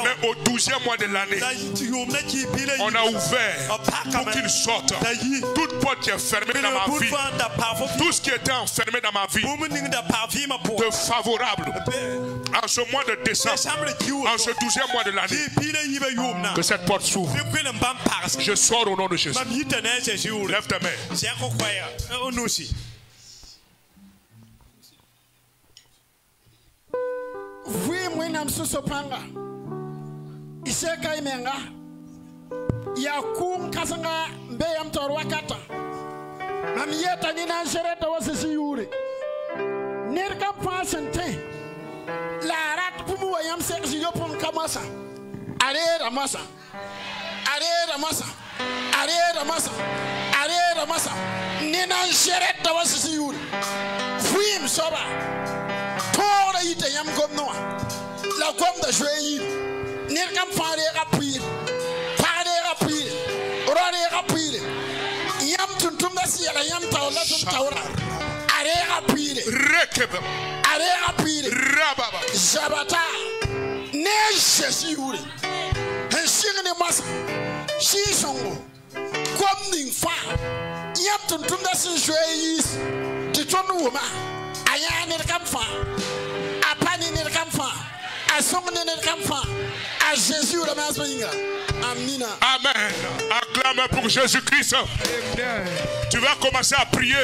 Mais au 12e mois de l'année, on a ouvert pour qu'ils sortent. Toute porte qui est fermée dans ma vie, tout ce qui était enfermé dans ma vie, de favorable, en ce mois de décembre, en ce 12e mois de l'année, que cette porte s'ouvre. Je sors au nom de Jésus. Lève tes mains. Oui, moi, je suis Sopanga. Iseka imenga. Yakum kasanga mbeyam torwakata. Mamiyeta nina shereta wasisi yuri. Nerka pasente. La rat pumu wayam seksi yopon kamasa. Arera masa. Arera masa. Arera masa arera masa nina sheret da wasu yuri fuim soba tora ite yam gomno la gom da joyi nir kam fare rapide rore rapide yam tuntum da siela yam tawla tum tawra are rapide rekeba are rapide rababa zabata ne Jesus yuri hensingne masa shi songo komning fa yam tuntum da sin joyi titonu woma aya ne kam fa apani ne kam fa asong ne kam fa a Jésus le masminga. Amina. Amen. Acclame pour Jésus-Christ. Tu vas commencer à prier.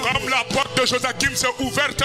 Comme la porte de Joachim s'est ouverte.